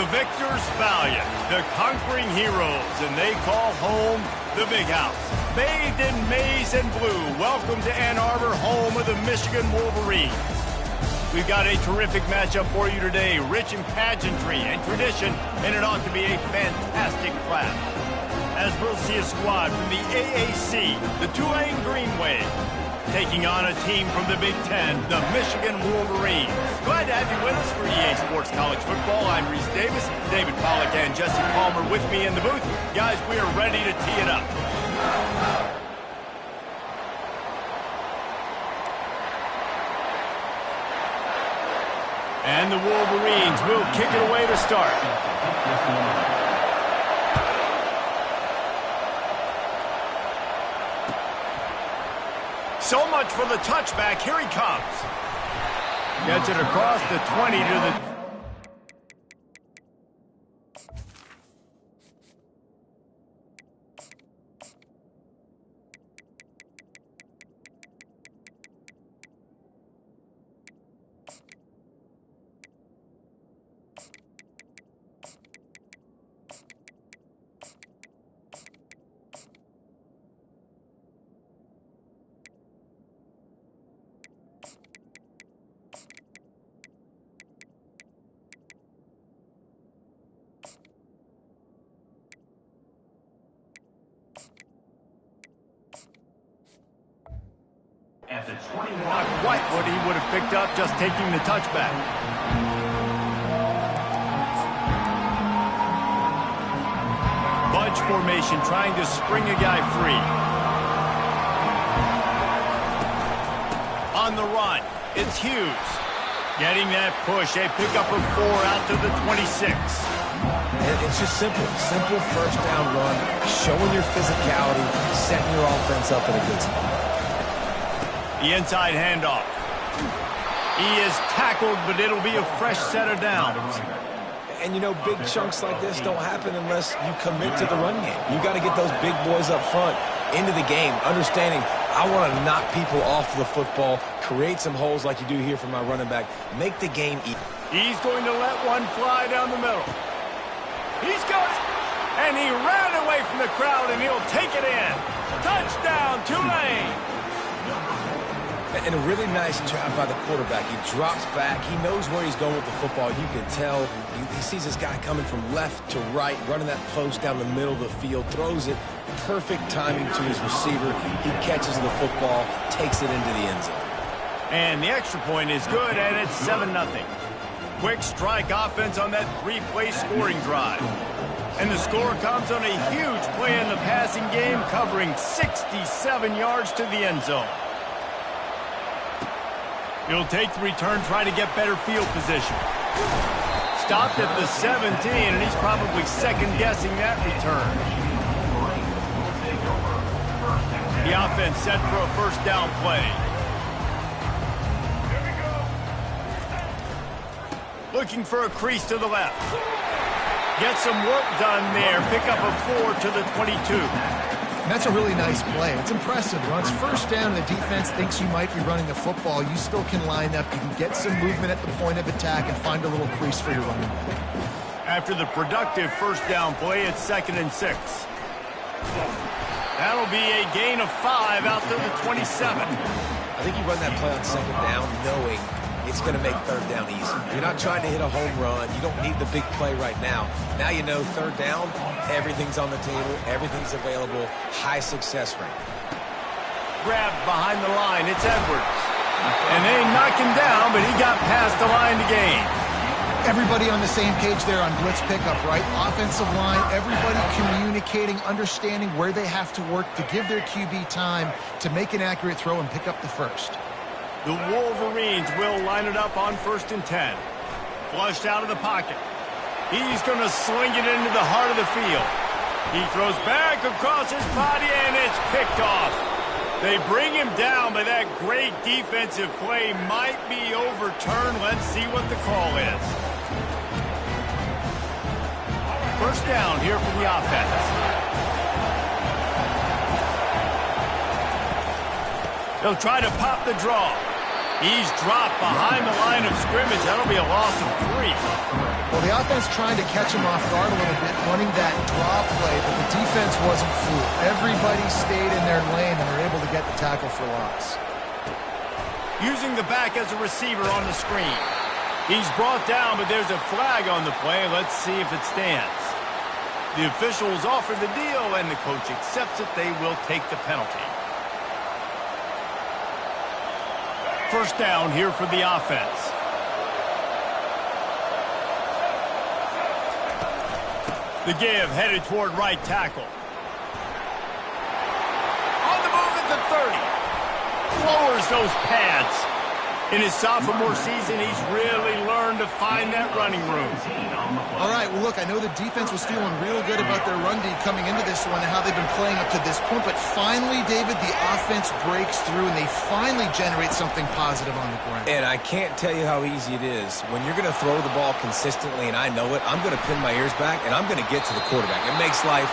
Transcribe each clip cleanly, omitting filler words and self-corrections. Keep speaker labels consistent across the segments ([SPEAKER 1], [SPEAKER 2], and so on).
[SPEAKER 1] The victors valiant, the conquering heroes, and they call home the Big House. Bathed in maize and blue, welcome to Ann Arbor, home of the Michigan Wolverines. We've got a terrific matchup for you today, rich in pageantry and tradition, and it ought to be a fantastic clash. As we'll see a squad from the AAC, the Tulane Green Wave, taking on a team from the Big Ten, the Michigan Wolverines. Glad to have you with us for EA Sports College Football. I'm Reese Davis, David Pollack, and Jesse Palmer with me in the booth. Guys, we are ready to tee it up. And the Wolverines will kick it away to start. So much for the touchback. Here he comes. Gets it across the 20 to the... Not quite what he would have picked up just taking the touchback. Bunch formation trying to spring a guy free. On the run, it's Hughes. Getting that push, a pickup of 4 out to the 26.
[SPEAKER 2] It's just simple first down run, showing your physicality, setting your offense up in a good spot.
[SPEAKER 1] The inside handoff. He is tackled, but it'll be a fresh set of downs.
[SPEAKER 2] And you know, big chunks like this don't happen unless you commit to the run game. You got to get those big boys up front into the game, understanding I want to knock people off the football, create some holes like you do here for my running back, make the game easy.
[SPEAKER 1] He's going to let one fly down the middle. He's got it. And he ran away from the crowd, and he'll take it in. Touchdown, Tulane.
[SPEAKER 2] And a really nice job by the quarterback. He drops back. He knows where he's going with the football. You can tell. He sees this guy coming from left to right, running that post down the middle of the field, throws it. Perfect timing to his receiver. He catches the football, takes it into the end zone.
[SPEAKER 1] And the extra point is good, and it's 7-0. Quick strike offense on that 3-play scoring drive. And the score comes on a huge play in the passing game, covering 67 yards to the end zone. He'll take the return, try to get better field position. Stopped at the 17, and he's probably second-guessing that return. The offense set for a first down play. Looking for a crease to the left. Get some work done there. Pick up a 4 to the 22.
[SPEAKER 3] That's a really nice play. It's impressive. When it's first down and the defense thinks you might be running the football, you still can line up. You can get some movement at the point of attack and find a little crease for your running back.
[SPEAKER 1] After the productive first down play, it's 2nd and 6. That'll be a gain of 5 out to the 27.
[SPEAKER 2] I think you run that play on 2nd down knowing it's going to make 3rd down easy. You're not trying to hit a home run. You don't need the big play right now. Now you know 3rd down, everything's on the table, everything's available, high success rate.
[SPEAKER 1] Grabbed behind the line, it's Edwards. And they knocked him down, but he got past the line to gain.
[SPEAKER 3] Everybody on the same page there on blitz pickup, right? Offensive line, everybody communicating, understanding where they have to work to give their QB time to make an accurate throw and pick up the first.
[SPEAKER 1] The Wolverines will line it up on 1st and 10. Flushed out of the pocket. He's going to sling it into the heart of the field. He throws back across his body, and it's picked off. They bring him down, but that great defensive play might be overturned. Let's see what the call is. First down here for the offense. They'll try to pop the draw. He's dropped behind the line of scrimmage. That'll be a loss of 3.
[SPEAKER 3] Well, the offense trying to catch him off guard a little bit, running that draw play, but the defense wasn't fooled. Everybody stayed in their lane, and they're able to get the tackle for loss.
[SPEAKER 1] Using the back as a receiver on the screen. He's brought down, but there's a flag on the play. Let's see if it stands. The officials offer the deal, and the coach accepts it. They will take the penalty. First down here for the offense. The give headed toward right tackle. On the move at the 30. Lowers those pads. In his sophomore season, he's really learned to find that running room.
[SPEAKER 3] All right, well, look, I know the defense was feeling real good about their run D coming into this one and how they've been playing up to this point, but finally, David, the offense breaks through and they finally generate something positive on the ground.
[SPEAKER 2] And I can't tell you how easy it is. When you're going to throw the ball consistently, and I know it, I'm going to pin my ears back, and I'm going to get to the quarterback. It makes life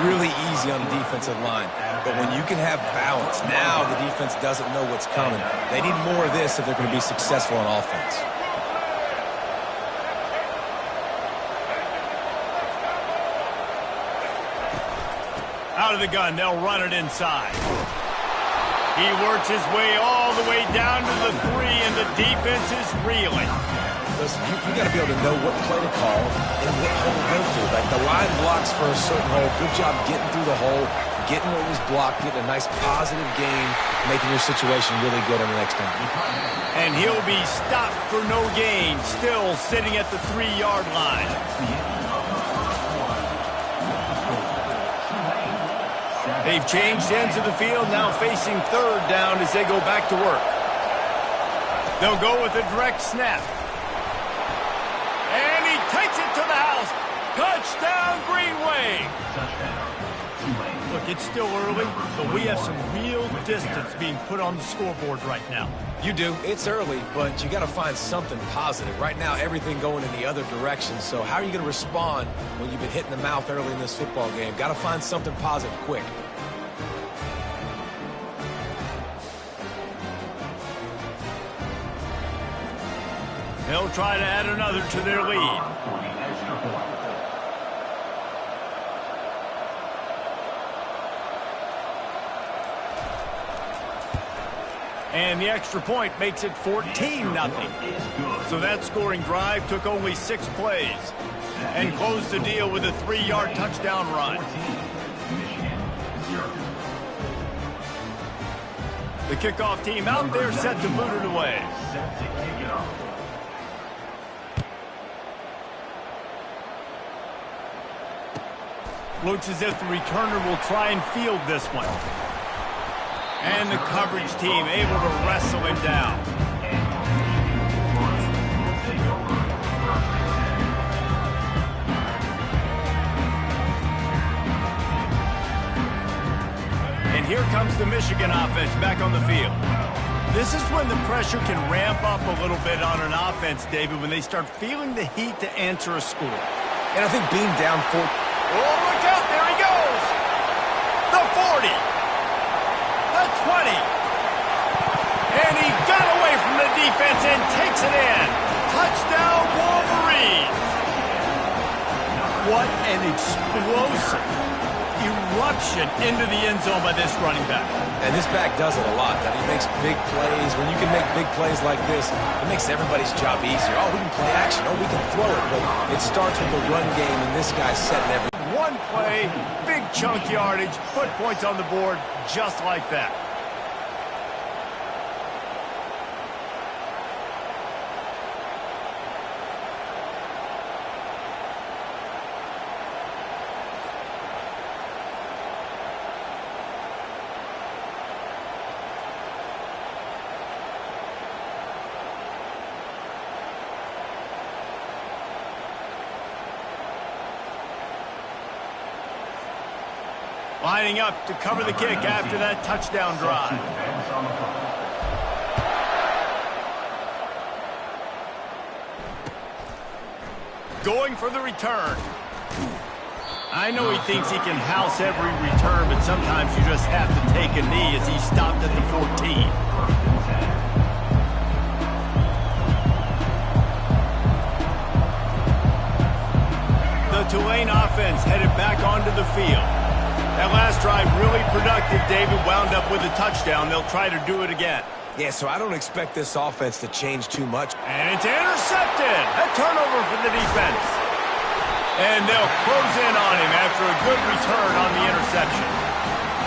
[SPEAKER 2] really easy on the defensive line. But when you can have balance, now the defense doesn't know what's coming. They need more of this if they're going to be successful on offense.
[SPEAKER 1] Out of the gun, they'll run it inside. He works his way all the way down to the 3, and the defense is reeling.
[SPEAKER 2] Listen, you got to be able to know what play to call and what hole to go through. Like the line blocks for a certain hole. Good job getting through the hole, getting what was blocked, getting a nice positive gain, making your situation really good on the next down.
[SPEAKER 1] And he'll be stopped for no gain, still sitting at the 3-yard line. They've changed ends of the field, now facing third down as they go back to work. They'll go with a direct snap. And he takes it to the house. Touchdown, Green Wave. Look, it's still early, but we have some real distance being put on the scoreboard right now.
[SPEAKER 2] You do. It's early, but you got to find something positive. Right now, everything going in the other direction. So how are you going to respond when you've been hit in the mouth early in this football game? Got to find something positive quick.
[SPEAKER 1] They'll try to add another to their lead. And the extra point makes it 14-0. So that scoring drive took only 6 plays and closed the deal with a 3-yard touchdown run. The kickoff team out there set to boot it away. Looks as if the returner will try and field this one. And the coverage team able to wrestle him down. And here comes the Michigan offense back on the field. This is when the pressure can ramp up a little bit on an offense, David, when they start feeling the heat to answer a score.
[SPEAKER 2] And I think being down 4...
[SPEAKER 1] Oh, look out. There he goes. The 40. The 20. And he got away from the defense and takes it in. Touchdown, Wolverine. What an explosive eruption into the end zone by this running back.
[SPEAKER 2] And this back does it a lot. That he makes big plays. When you can make big plays like this, it makes everybody's job easier. Oh, we can play action. Oh, we can throw it. But it starts with the run game, and this guy's setting everything.
[SPEAKER 1] One play, big chunk yardage, put points on the board just like that. Lining up to cover the kick after that touchdown drive. Going for the return. I know he thinks he can house every return, but sometimes you just have to take a knee as he stopped at the 14. The Tulane offense headed back onto the field. That last drive really productive, David, wound up with a touchdown. They'll try to do it again.
[SPEAKER 2] Yeah, so I don't expect this offense to change too much.
[SPEAKER 1] And it's intercepted. A turnover for the defense. And they'll close in on him after a good return on the interception.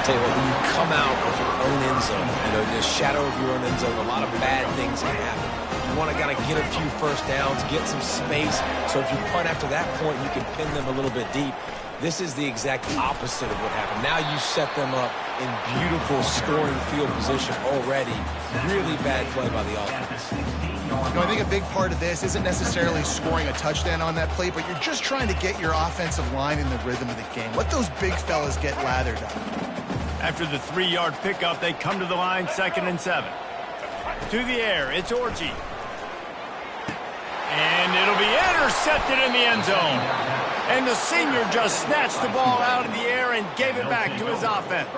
[SPEAKER 2] Tell you what, when you come out of your own end zone, the shadow of your own end zone, a lot of bad things can happen. You want to kind of get a few first downs, get some space, so if you punt after that point, you can pin them a little bit deep. This is the exact opposite of what happened. Now you set them up in beautiful scoring field position already. Really bad play by the offense.
[SPEAKER 3] I think a big part of this isn't necessarily scoring a touchdown on that play, but you're just trying to get your offensive line in the rhythm of the game. Let those big fellas get lathered up.
[SPEAKER 1] After the 3-yard pickup, they come to the line, 2nd and 7. To the air, it's Orji. And it'll be intercepted in the end zone. And the senior just snatched the ball out of the air and gave it back to his offense.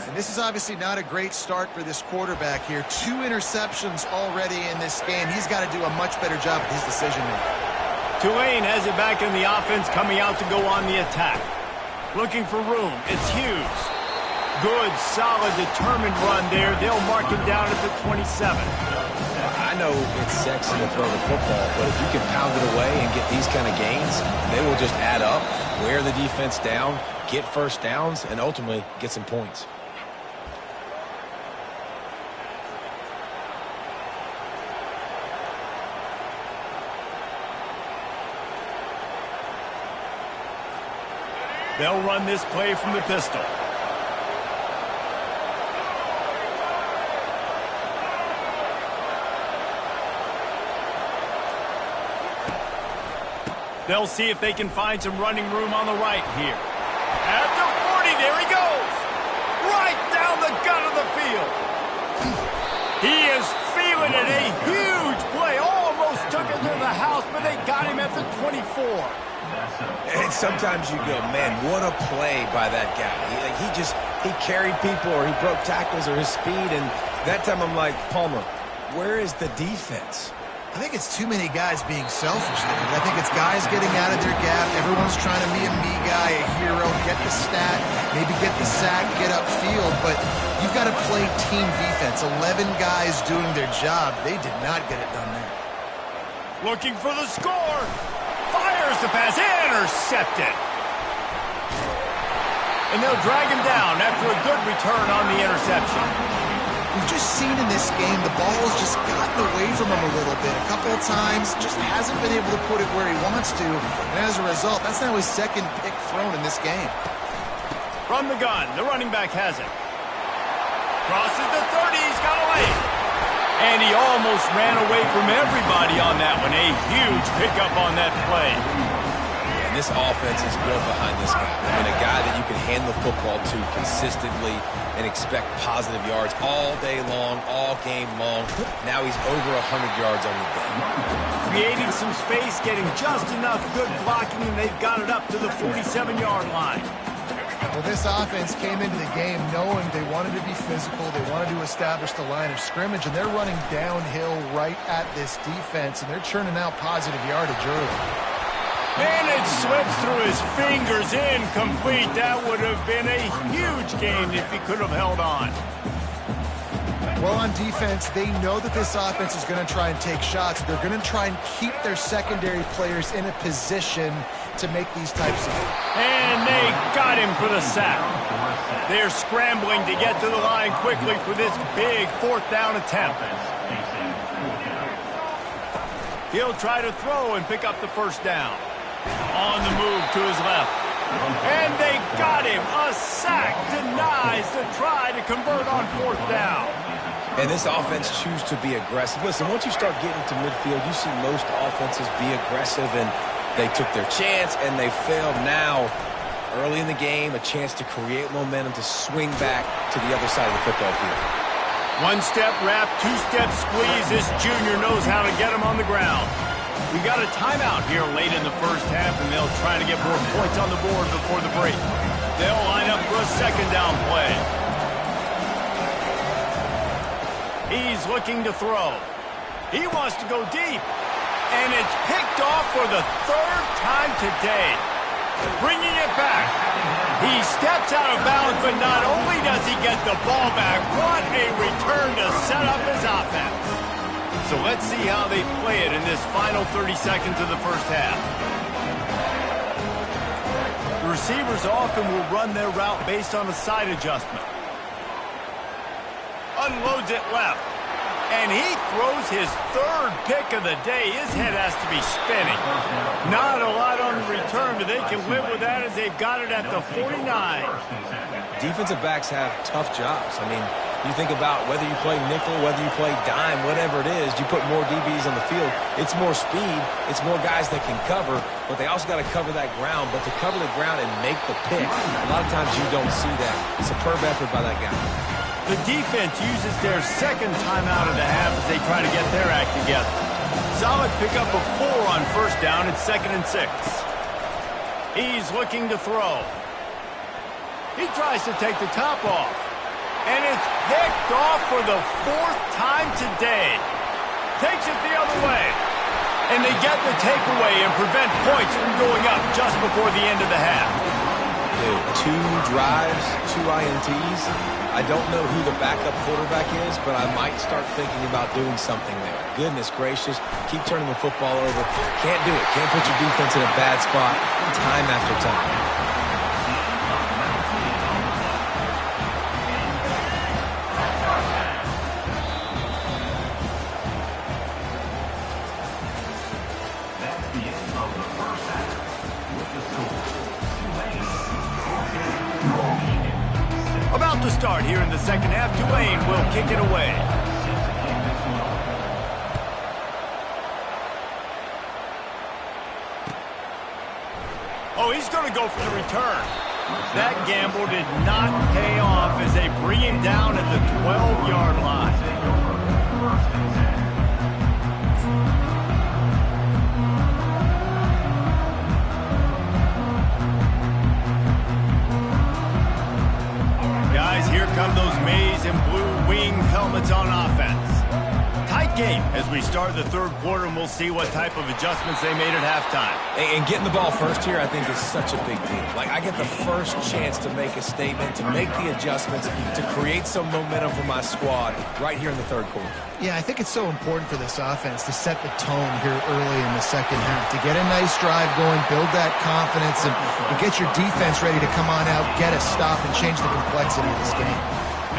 [SPEAKER 3] And this is obviously not a great start for this quarterback here. 2 interceptions already in this game. He's got to do a much better job with his decision-making.
[SPEAKER 1] Tulane has it back in the offense, coming out to go on the attack. Looking for room, it's Hughes. Good, solid, determined run there. They'll mark him down at the 27.
[SPEAKER 2] I know it's sexy to throw the football, but if you can pound it away and get these kind of gains, they will just add up, wear the defense down, get first downs, and ultimately get some points.
[SPEAKER 1] They'll run this play from the pistol. They'll see if they can find some running room on the right here. At the 40, there he goes. Right down the gut of the field. He is feeling it. A huge play. Almost took it to the house, but they got him at the 24.
[SPEAKER 2] And sometimes you go, man, what a play by that guy. He carried people, or he broke tackles, or his speed. And that time I'm like, Palmer, where is the defense?
[SPEAKER 3] I think it's too many guys being selfish there. I think it's guys getting out of their gap. Everyone's trying to be a me guy, a hero, get the stat, maybe get the sack, get upfield. But you've got to play team defense. 11 guys doing their job. They did not get it done there.
[SPEAKER 1] Looking for the score. Fires the pass. Intercepted. And they'll drag him down after a good return on the interception.
[SPEAKER 3] We've just seen in this game the ball's just gotten away from him a little bit. A couple of times, just hasn't been able to put it where he wants to. And as a result, that's now his 2nd pick thrown in this game.
[SPEAKER 1] From the gun, the running back has it. Crosses the 30, he's got away. And he almost ran away from everybody on that one. A huge pickup on that play.
[SPEAKER 2] And this offense is built behind this guy. I mean, a guy that you can hand the football to consistently and expect positive yards all day long, all game long. Now he's over 100 yards on the day.
[SPEAKER 1] Creating some space, getting just enough good blocking, and they've got it up to the 47-yard line.
[SPEAKER 3] Well, this offense came into the game knowing they wanted to be physical, they wanted to establish the line of scrimmage, and they're running downhill right at this defense, and they're churning out positive yardage early.
[SPEAKER 1] And it slips through his fingers, incomplete. That would have been a huge gain if he could have held on.
[SPEAKER 3] Well, on defense, they know that this offense is going to try and take shots. They're going to try and keep their secondary players in a position to make these types of...
[SPEAKER 1] And they got him for the sack. They're scrambling to get to the line quickly for this big 4th down attempt. He'll try to throw and pick up the first down. On the move to his left. And they got him. A sack denies the try to convert on 4th down.
[SPEAKER 2] And this offense chooses to be aggressive. Listen, once you start getting to midfield, you see most offenses be aggressive, and they took their chance, and they failed. Now, early in the game, a chance to create momentum to swing back to the other side of the football field.
[SPEAKER 1] 1-step wrap, 2-step squeeze. This junior knows how to get him on the ground. We got a timeout here late in the first half, and they'll try to get more points on the board before the break. They'll line up for a 2nd down play. He's looking to throw. He wants to go deep. And it's picked off for the 3rd time today. He steps out of bounds, but not only does he get the ball back, what a return to set up his offense. So let's see how they play it in this final 30 seconds of the first half. The receivers often will run their route based on a side adjustment. Unloads it left. And he throws his third pick of the day. His head has to be spinning. Not a lot on the return, but they can live with that as they've got it at the 49.
[SPEAKER 2] Defensive backs have tough jobs. I mean, you think about whether you play nickel, whether you play dime, whatever it is, you put more DBs on the field. It's more speed. It's more guys that can cover, but they also got to cover that ground. But to cover the ground and make the pick, a lot of times you don't see that. Superb effort by that guy.
[SPEAKER 1] The defense uses their second timeout of the half as they try to get their act together. Solid pickup of 4 on first down. It's 2nd and 6. He's looking to throw. He tries to take the top off. And it's picked off for the 4th time today. Takes it the other way. And they get the takeaway and prevent points from going up just before the end of the half.
[SPEAKER 2] Dude, 2 drives, 2 INTs. I don't know who the backup quarterback is, but I might start thinking about doing something there. Goodness gracious, keep turning the football over. Can't do it. Can't put your defense in a bad spot time after time.
[SPEAKER 1] About to start here in the second half. Tulane will kick it away. Oh, he's going to go for the return. That gamble did not pay off as they bring him down at the 12-yard line. Guys, here come those maize and blue wing helmets on offense. Tight game as we start the third quarter, and we'll see what type of adjustments they made at halftime.
[SPEAKER 2] And getting the ball first here, I think, is such a big deal. Like, I get the first chance to make a statement, to make the adjustments, to create some momentum for my squad right here in the third quarter.
[SPEAKER 3] Yeah, I think it's so important for this offense to set the tone here early in the second half, to get a nice drive going, build that confidence, and get your defense ready to come on out, get a stop, and change the complexity of this game.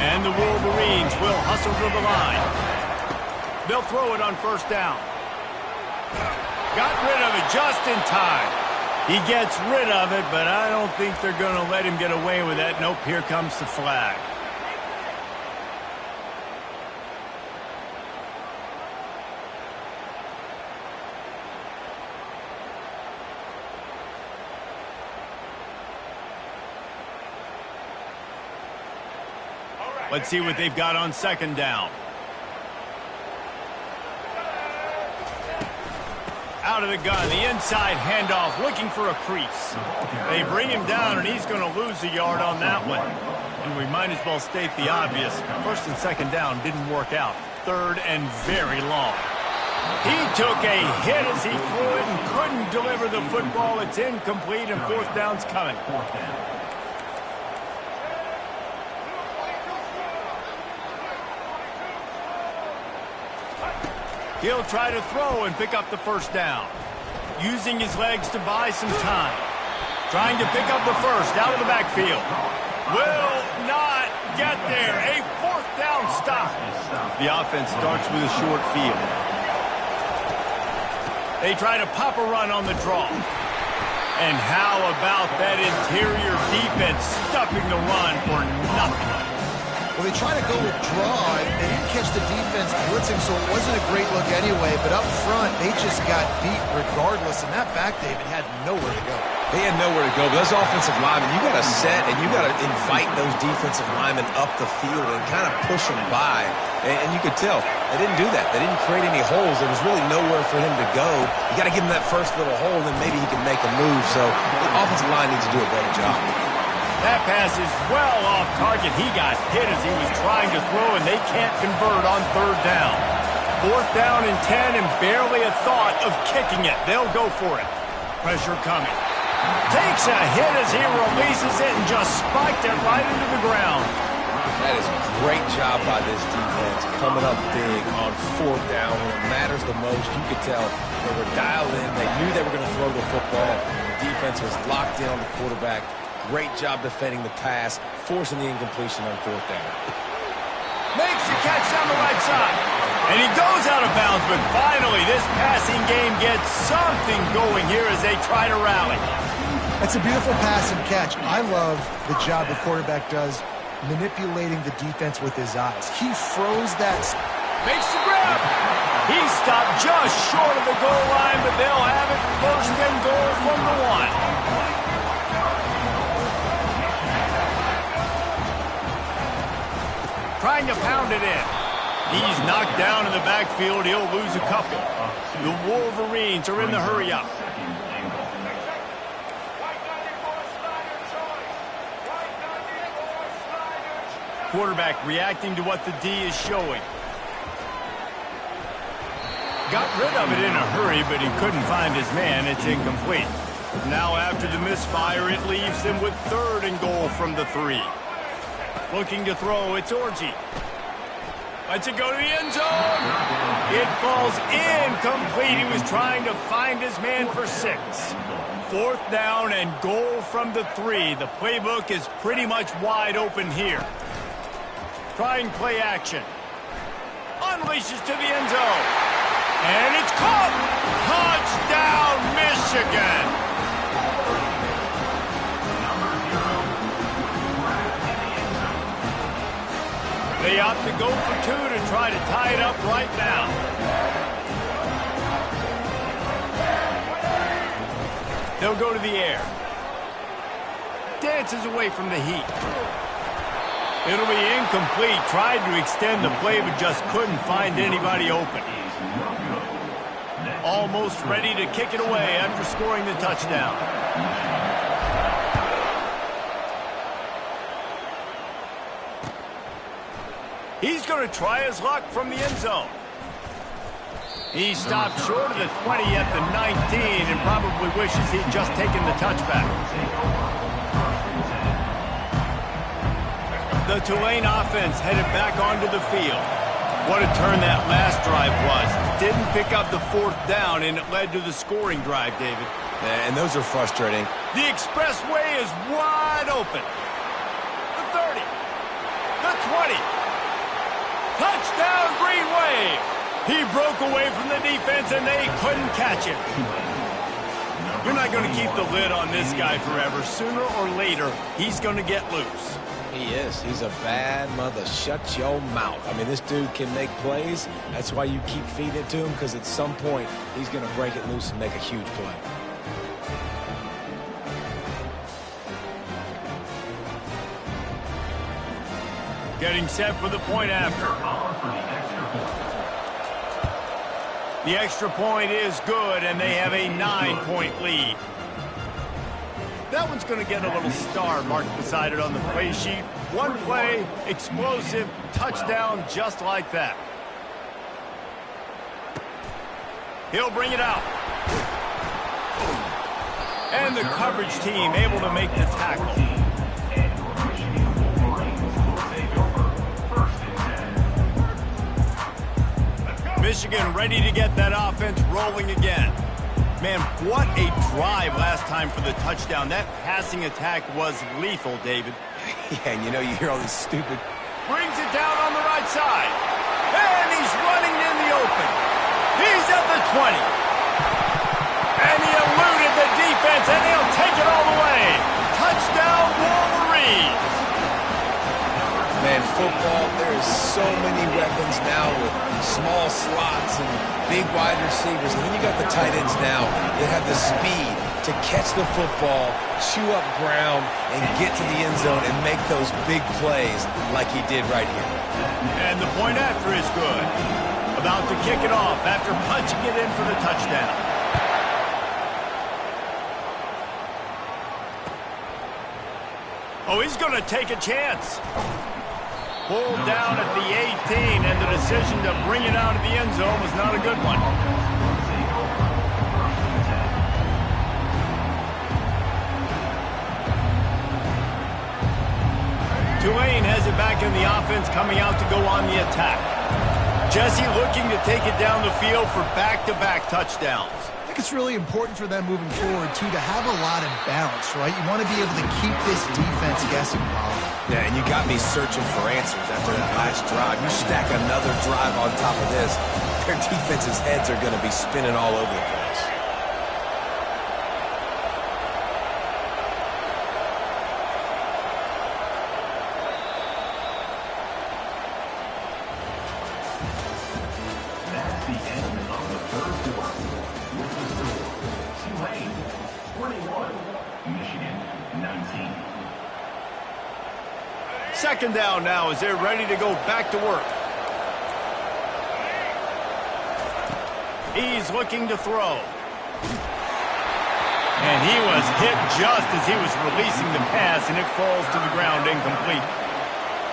[SPEAKER 1] And the Wolverines will hustle to the line. They'll throw it on first down. Got rid of it just in time. He gets rid of it, but I don't think they're going to let him get away with that. Nope, here comes the flag. Let's see what they've got on second down. Out of the gun, the inside handoff, looking for a crease. They bring him down, and he's going to lose a yard on that one. And we might as well state the obvious. First and second down didn't work out. Third and very long. He took a hit as he threw it and couldn't deliver the football. It's incomplete, and fourth down's coming. He'll try to throw and pick up the first down. Using his legs to buy some time. Trying to pick up the first out of the backfield. Will not get there. A fourth down stop. The offense starts with a short field. They try to pop a run on the draw. And how about that interior defense stuffing the run for nothing?
[SPEAKER 3] Well, they try to go with draw, and they didn't catch the defense blitzing, so it wasn't a great look anyway. But up front, they just got beat regardless, and that back, David, had nowhere to go.
[SPEAKER 2] They had nowhere to go, but those offensive linemen, you got to set and you got to invite those defensive linemen up the field and kind of push them by. And you could tell they didn't do that. They didn't create any holes. There was really nowhere for him to go. You got to give him that first little hole, and then maybe he can make a move. So the offensive line needs to do a better job.
[SPEAKER 1] That pass is well off target. He got hit as he was trying to throw, and they can't convert on third down. Fourth down and 10, and barely a thought of kicking it. They'll go for it. Pressure coming. Takes a hit as he releases it and just spiked it right into the ground.
[SPEAKER 2] That is a great job by this defense, coming up big on 4th down when it matters the most. You could tell they were dialed in. They knew they were going to throw the football. The defense was locked in on the quarterback. Great job defending the pass, forcing the incompletion on 4th down.
[SPEAKER 1] Makes the catch down the right side. And he goes out of bounds, but finally this passing game gets something going here as they try to rally.
[SPEAKER 3] That's a beautiful pass and catch. I love the job the quarterback does manipulating the defense with his eyes. He froze that.
[SPEAKER 1] Makes the grab. He stopped just short of the goal line, but they'll have it 1st and goal from the 1. Trying to pound it in. He's knocked down in the backfield. He'll lose a couple. The Wolverines are in the hurry-up. Quarterback reacting to what the D is showing. Got rid of it in a hurry, but he couldn't find his man. It's incomplete. Now after the misfire, it leaves him with 3rd and goal from the 3. Looking to throw, it's Orji. Lets it go to the end zone. It falls incomplete. He was trying to find his man for 6. 4th down and goal from the 3. The playbook is pretty much wide open here. Trying play action. Unleashes to the end zone. And it's caught. Touchdown, Michigan. They opt to go for 2 to try to tie it up right now. They'll go to the air. Dances away from the heat. It'll be incomplete. Tried to extend the play, but just couldn't find anybody open. Almost ready to kick it away after scoring the touchdown. He's going to try his luck from the end zone. He stopped short of the 20 at the 19 and probably wishes he'd just taken the touchback. The Tulane offense headed back onto the field. What a turn that last drive was. Didn't pick up the 4th down, and it led to the scoring drive, David.
[SPEAKER 2] Yeah, and those are frustrating.
[SPEAKER 1] The expressway is wide open. The 30. The 20. Touchdown, Green Wave. He broke away from the defense, and they couldn't catch him. You're not going to keep the lid on this guy forever. Sooner or later, he's going to get loose.
[SPEAKER 2] He is. He's a bad mother. Shut your mouth. I mean, this dude can make plays. That's why you keep feeding it to him, because at some point, he's going to break it loose and make a huge play.
[SPEAKER 1] Getting set for the point after. The extra point is good, and they have a 9-point lead. That one's going to get a little star marked beside it on the play sheet. One play, explosive, touchdown just like that. He'll bring it out. And the coverage team able to make the tackle. Michigan ready to get that offense rolling again. Man, what a drive last time for the touchdown. That passing attack was lethal, David.
[SPEAKER 2] Yeah, and you know, you hear all this stupid.
[SPEAKER 1] Brings it down on the right side. And he's running in the open. He's at the 20. And he eluded the defense, and he'll take it all the way. Touchdown, Wolverines.
[SPEAKER 2] Man, football, there is so many weapons now with small slots and big wide receivers. And then you got the tight ends now that have the speed to catch the football, chew up ground, and get to the end zone and make those big plays like he did right here.
[SPEAKER 1] And the point after is good. About to kick it off after punching it in for the touchdown. Oh, he's going to take a chance. Pulled down at the 18, and the decision to bring it out of the end zone was not a good one. Tulane has it back in the offense, coming out to go on the attack. Jesse looking to take it down the field for back-to-back touchdowns.
[SPEAKER 3] I think it's really important for them moving forward, too, to have a lot of balance, right? You want to be able to keep this defense guessing, Paul.
[SPEAKER 2] Yeah, and you got me searching for answers after that last drive. You stack another drive on top of this, their defense's heads are going to be spinning all over the place.
[SPEAKER 4] That's the end of the third quarter. With the score, Tulane 21, Michigan 19.
[SPEAKER 1] Second down now as they're ready to go back to work. He's looking to throw. And he was hit just as he was releasing the pass, and it falls to the ground incomplete.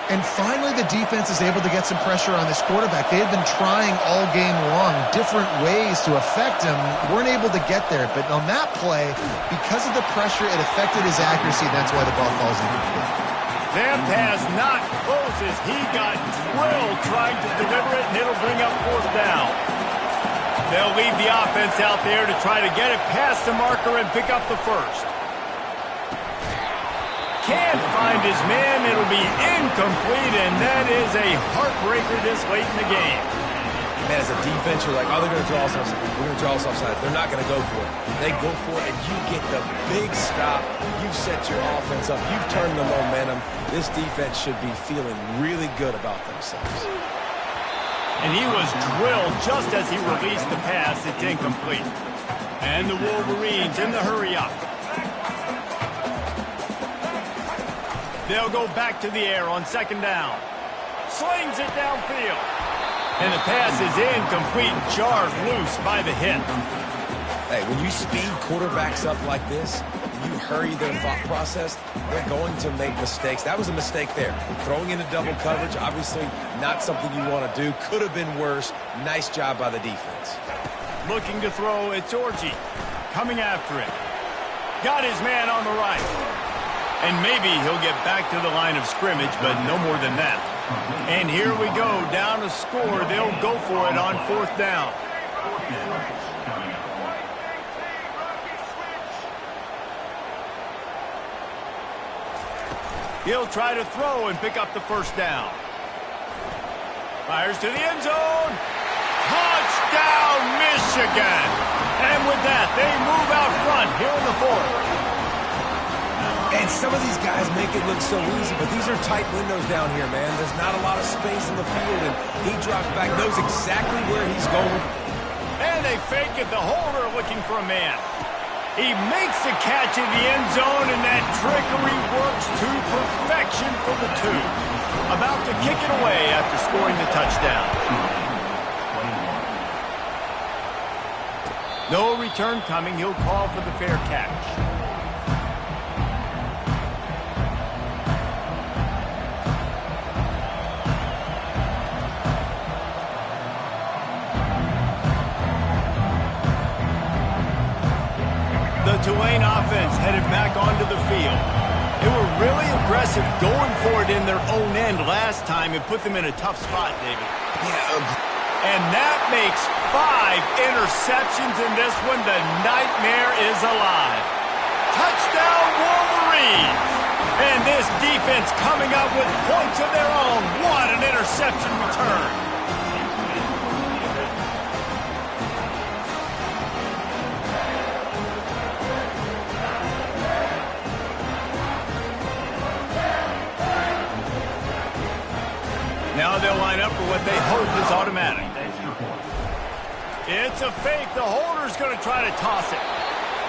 [SPEAKER 3] And finally, the defense is able to get some pressure on this quarterback. They had been trying all game long, different ways to affect him. Weren't able to get there. But on that play, because of the pressure, it affected his accuracy. That's why the ball falls incomplete.
[SPEAKER 1] That pass not close as he got drilled trying to deliver it, and it'll bring up fourth down. They'll leave the offense out there to try to get it past the marker and pick up the first. Can't find his man. It'll be incomplete, and that is a heartbreaker this late in the game.
[SPEAKER 2] Man, as a defense, you're like, oh, they're going to draw us offside. We're going to draw us offside. They're not going to go for it. They go for it, and you get the big stop. You've set your offense up. You've turned the momentum. This defense should be feeling really good about themselves.
[SPEAKER 1] And he was drilled just as he released the pass. It's incomplete. And the Wolverines in the hurry-up. They'll go back to the air on second down. Slings it downfield. And the pass is incomplete, jarred loose by the hit.
[SPEAKER 2] Hey, when you speed quarterbacks up like this, you hurry their thought process, they're going to make mistakes. That was a mistake there. Throwing into double coverage, obviously not something you want to do. Could have been worse. Nice job by the defense.
[SPEAKER 1] Looking to throw, it's Orji. Coming after it. Got his man on the right. And maybe he'll get back to the line of scrimmage, but no more than that. And here we go, down to score. They'll go for it on fourth down. He'll try to throw and pick up the first down. Fires to the end zone. Touchdown, Michigan! And with that, they move out front here in the fourth.
[SPEAKER 2] And some of these guys make it look so easy, but these are tight windows down here, man. There's not a lot of space in the field, and he drops back, knows exactly where he's going.
[SPEAKER 1] And they fake it, the holder looking for a man. He makes the catch in the end zone, and that trickery works to perfection for the two. About to kick it away after scoring the touchdown. No return coming. He'll call for the fair catch. The Tulane offense headed back onto the field. They were really aggressive going for it in their own end last time and put them in a tough spot, David.
[SPEAKER 2] Yeah.
[SPEAKER 1] And that makes 5 interceptions in this one. The nightmare is alive. Touchdown, Wolverines! And this defense coming up with points of their own. What an interception return. Now they'll line up for what they hope is automatic. It's a fake. The holder's going to try to toss it.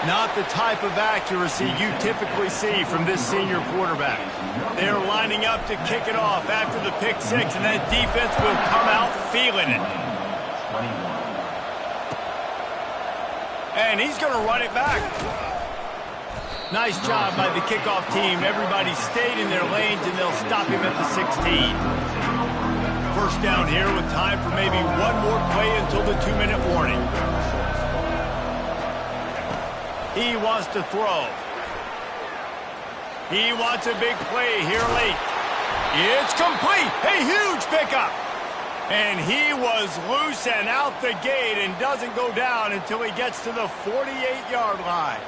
[SPEAKER 1] Not the type of accuracy you typically see from this senior quarterback. They're lining up to kick it off after the pick six, and that defense will come out feeling it. And he's going to run it back. Nice job by the kickoff team. Everybody stayed in their lanes, and they'll stop him at the 16. First down here with time for maybe one more play until the 2-minute warning. He wants to throw. He wants a big play here late. It's complete. A huge pickup. And he was loose and out the gate and doesn't go down until he gets to the 48-yard line.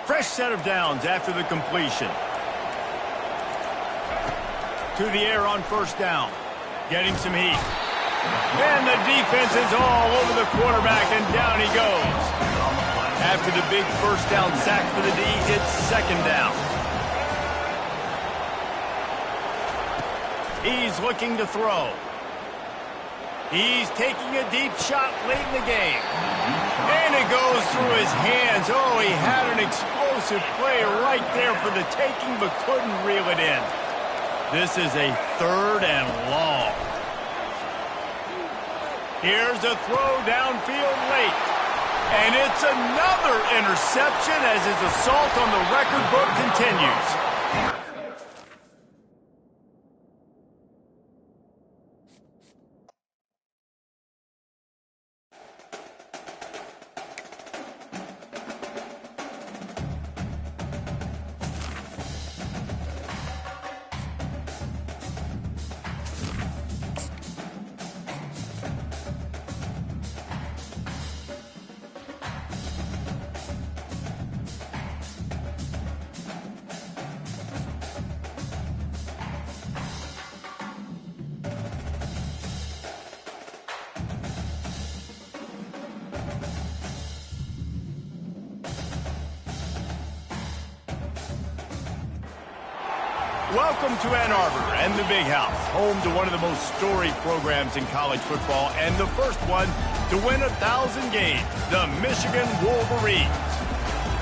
[SPEAKER 1] Fresh set of downs after the completion. To the air on first down. Getting some heat. And the defense is all over the quarterback, and down he goes. After the big first down sack for the D, it's second down. He's looking to throw. He's taking a deep shot late in the game. And it goes through his hands. Oh, he had an explosive play right there for the taking, but couldn't reel it in. This is a third and long. Here's a throw downfield late. And it's another interception as his assault on the record book continues. Welcome to Ann Arbor and the Big House, home to one of the most storied programs in college football and the first one to win 1,000 games, the Michigan Wolverines.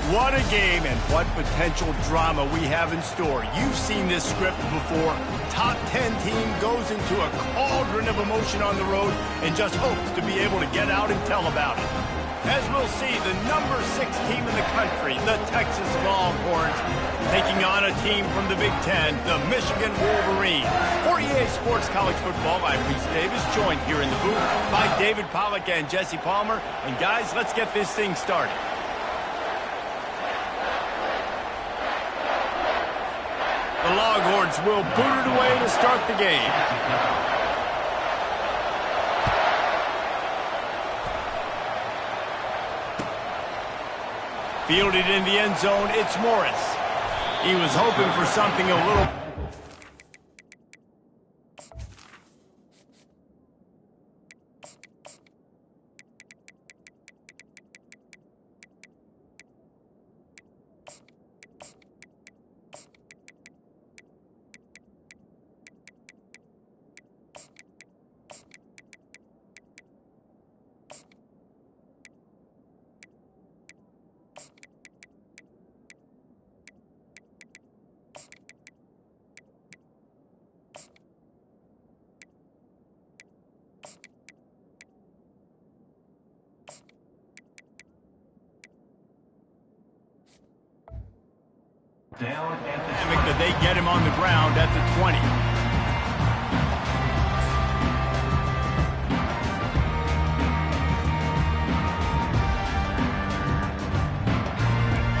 [SPEAKER 1] What a game and what potential drama we have in store. You've seen this script before. Top 10 team goes into a cauldron of emotion on the road and just hopes to be able to get out and tell about it. As we'll see, the number 6 team in the country, the Texas Longhorns, taking on a team from the Big Ten, the Michigan Wolverines. For EA Sports College Football, I'm Reese Davis, joined here in the booth by David Pollack and Jesse Palmer. And guys, let's get this thing started. The Longhorns will boot it away to start the game. Fielded in the end zone, it's Morris. He was hoping for something a little...
[SPEAKER 4] Down at the
[SPEAKER 1] That they get him on the ground at the 20.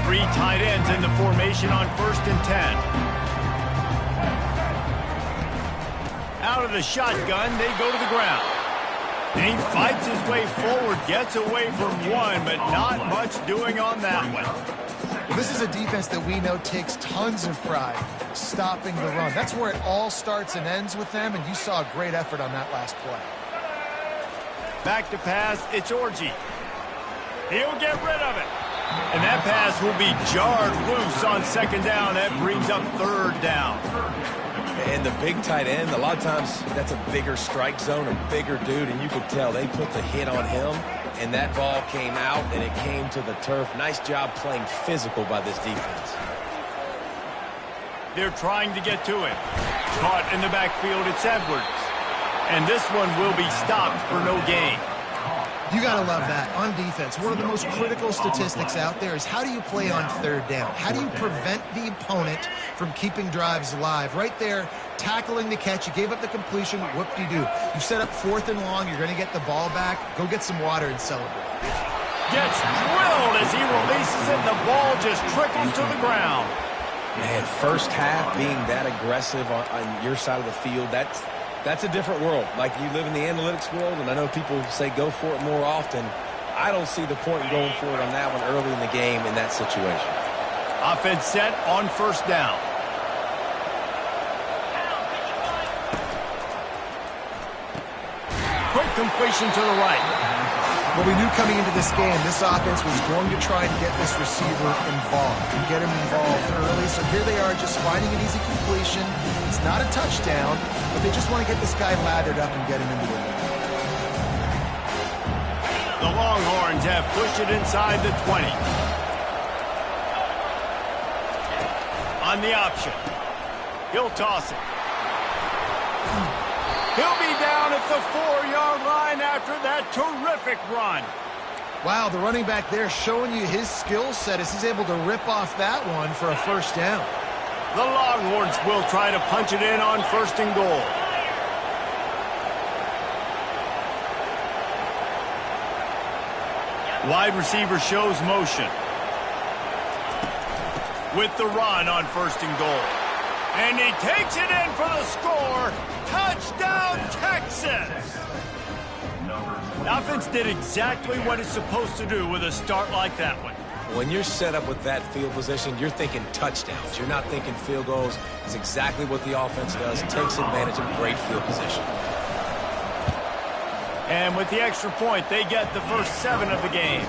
[SPEAKER 1] Three tight ends in the formation on 1st and 10. Out of the shotgun, they go to the ground. And he fights his way forward, gets away from one, but not much doing on that one.
[SPEAKER 3] This is a defense that we know takes tons of pride stopping the run. That's where it all starts and ends with them, and you saw a great effort on that last play.
[SPEAKER 1] Back to pass, it's Orji. He'll get rid of it. And that pass will be jarred loose on second down. That brings up third down.
[SPEAKER 2] And the big tight end, a lot of times that's a bigger strike zone, a bigger dude, and you could tell they put the hit on him, and that ball came out, and it came to the turf. Nice job playing physical by this defense.
[SPEAKER 1] They're trying to get to it. Caught in the backfield, it's Edwards. And this one will be stopped for no gain.
[SPEAKER 3] You got to love that. On defense, one of the most critical statistics out there is how do you play on third down? How do you prevent the opponent from keeping drives alive? Right there, tackling the catch. You gave up the completion. What do? You set up 4th and long. You're going to get the ball back. Go get some water and celebrate.
[SPEAKER 1] Gets drilled as he releases it. The ball just trickles to the ground.
[SPEAKER 2] Man, first half being that aggressive on your side of the field, that's a different world. Like, you live in the analytics world, and I know people say go for it more often. I don't see the point in going for it on that one early in the game in that situation.
[SPEAKER 1] Offense set on first down. Quick completion to the right.
[SPEAKER 3] Well, we knew coming into this game, this offense was going to try and get this receiver involved and get him involved early. So here they are just finding an easy completion. It's not a touchdown, but they just want to get this guy lathered up and get him into the game.
[SPEAKER 1] The Longhorns have pushed it inside the 20. On the option. He'll toss it. He'll be down at the 4-yard line after that terrific run.
[SPEAKER 3] Wow, the running back there showing you his skill set as he's able to rip off that one for a first down.
[SPEAKER 1] The Longhorns will try to punch it in on 1st and goal. Wide receiver shows motion. With the run on 1st and goal. And he takes it in for the score. Touchdown, Texas! The offense did exactly what it's supposed to do with a start like that one.
[SPEAKER 2] When you're set up with that field position, you're thinking touchdowns. You're not thinking field goals. It's exactly what the offense does. It takes advantage of great field position.
[SPEAKER 1] And with the extra point, they get the first 7 of the game.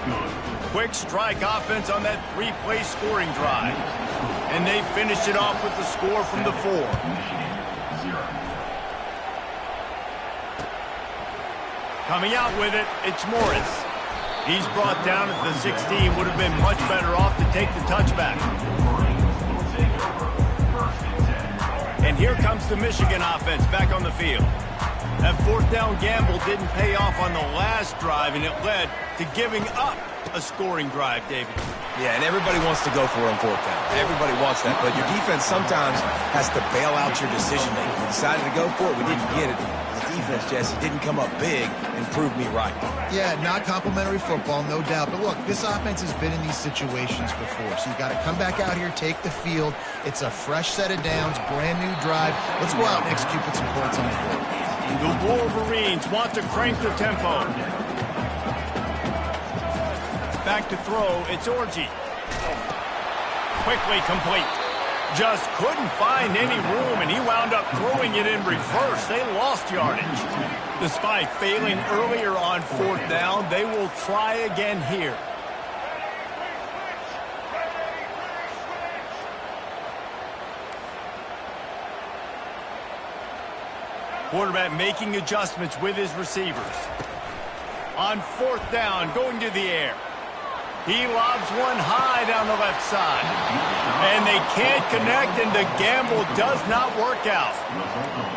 [SPEAKER 1] Quick strike offense on that 3-play scoring drive. And they finished it off with the score from the 4. Coming out with it, it's Morris. He's brought down at the 16. Would have been much better off to take the touchback. And here comes the Michigan offense back on the field. That 4th down gamble didn't pay off on the last drive, and it led to giving up a scoring drive, David.
[SPEAKER 2] Yeah, and everybody wants to go for it on 4th down. Everybody wants that, but your defense sometimes has to bail out your decision-making. We decided to go for it. We didn't get it. The defense, Jesse, didn't come up big and prove me right.
[SPEAKER 3] Yeah, not complimentary football, no doubt. But look, this offense has been in these situations before, so you got to come back out here, take the field. It's a fresh set of downs, brand new drive. Let's go out and execute with some points on the board.
[SPEAKER 1] The Wolverines want to crank the tempo. Back to throw, it's Orji. Quickly complete. Just couldn't find any room, and he wound up throwing it in reverse. They lost yardage. Despite failing earlier on 4th down, they will try again here. Quarterback making adjustments with his receivers. On 4th down, going to the air. He lobs one high down the left side. And they can't connect, and the gamble does not work out.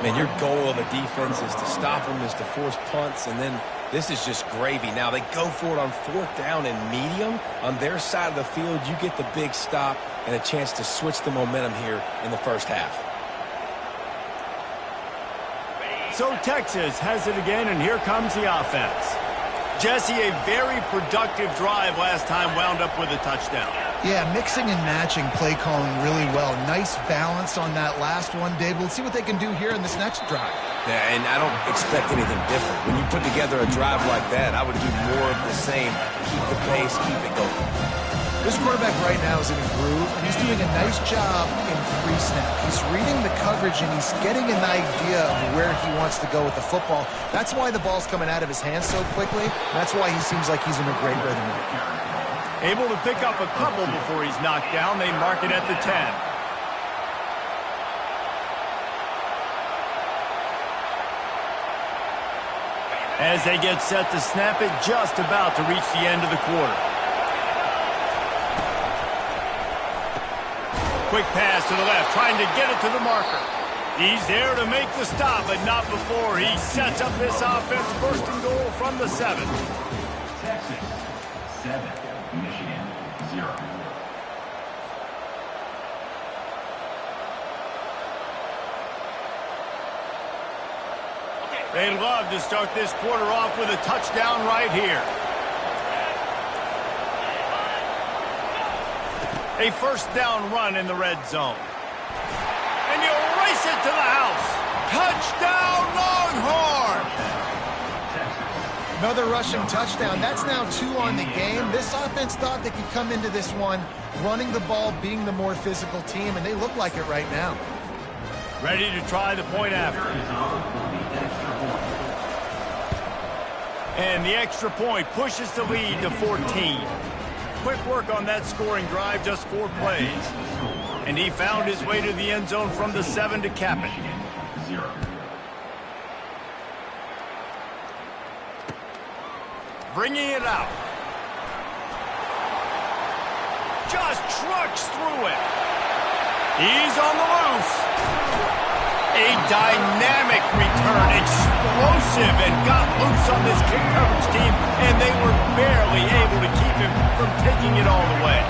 [SPEAKER 2] Man, your goal of a defense is to stop them, is to force punts, and then this is just gravy. Now, they go for it on 4th down and medium. On their side of the field, you get the big stop and a chance to switch the momentum here in the first half.
[SPEAKER 1] So Texas has it again, and here comes the offense. Jesse, a very productive drive last time, wound up with a touchdown.
[SPEAKER 3] Yeah, mixing and matching play calling really well. Nice balance on that last one, Dave. We'll see what they can do here in this next drive.
[SPEAKER 2] Yeah, and I don't expect anything different. When you put together a drive like that, I would do more of the same. Keep the pace, keep it going.
[SPEAKER 3] This quarterback right now is in a groove, and he's doing a nice job in pre-snap. He's reading the coverage, and he's getting an idea of where he wants to go with the football. That's why the ball's coming out of his hands so quickly. That's why he seems like he's in a great rhythm.
[SPEAKER 1] Able to pick up a couple before he's knocked down. They mark it at the 10. As they get set to snap it, just about to reach the end of the quarter. Quick pass to the left, trying to get it to the marker. He's there to make the stop, but not before he sets up this offense. First and goal from the 7.
[SPEAKER 4] Texas 7, Michigan 0.
[SPEAKER 1] They'd love to start this quarter off with a touchdown right here. A first down run in the red zone. And you'll race it to the house. Touchdown, Longhorn!
[SPEAKER 3] Another rushing touchdown. That's now 2 on the game. This offense thought they could come into this one running the ball, being the more physical team, and they look like it right now.
[SPEAKER 1] Ready to try the point after. And the extra point pushes the lead to 14. Quick work on that scoring drive, just 4 plays. And he found his way to the end zone from the 7 to cap it. Bringing it out. Just trucks through it. He's on the loose. A dynamic return, explosive, and got loose on this kick coverage team, and they were barely able to keep him from taking it all the way.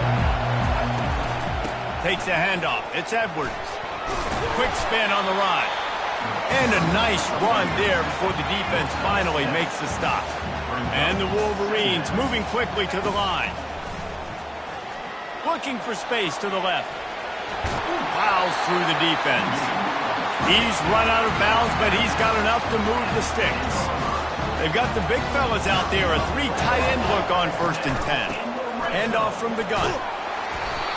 [SPEAKER 1] Takes a handoff. It's Edwards. Quick spin on the ride. And a nice run there before the defense finally makes the stop. And the Wolverines moving quickly to the line. Looking for space to the left. Plows through the defense. He's run out of bounds, but he's got enough to move the sticks. They've got the big fellas out there, a 3 tight end look on 1st and 10. Handoff from the gun.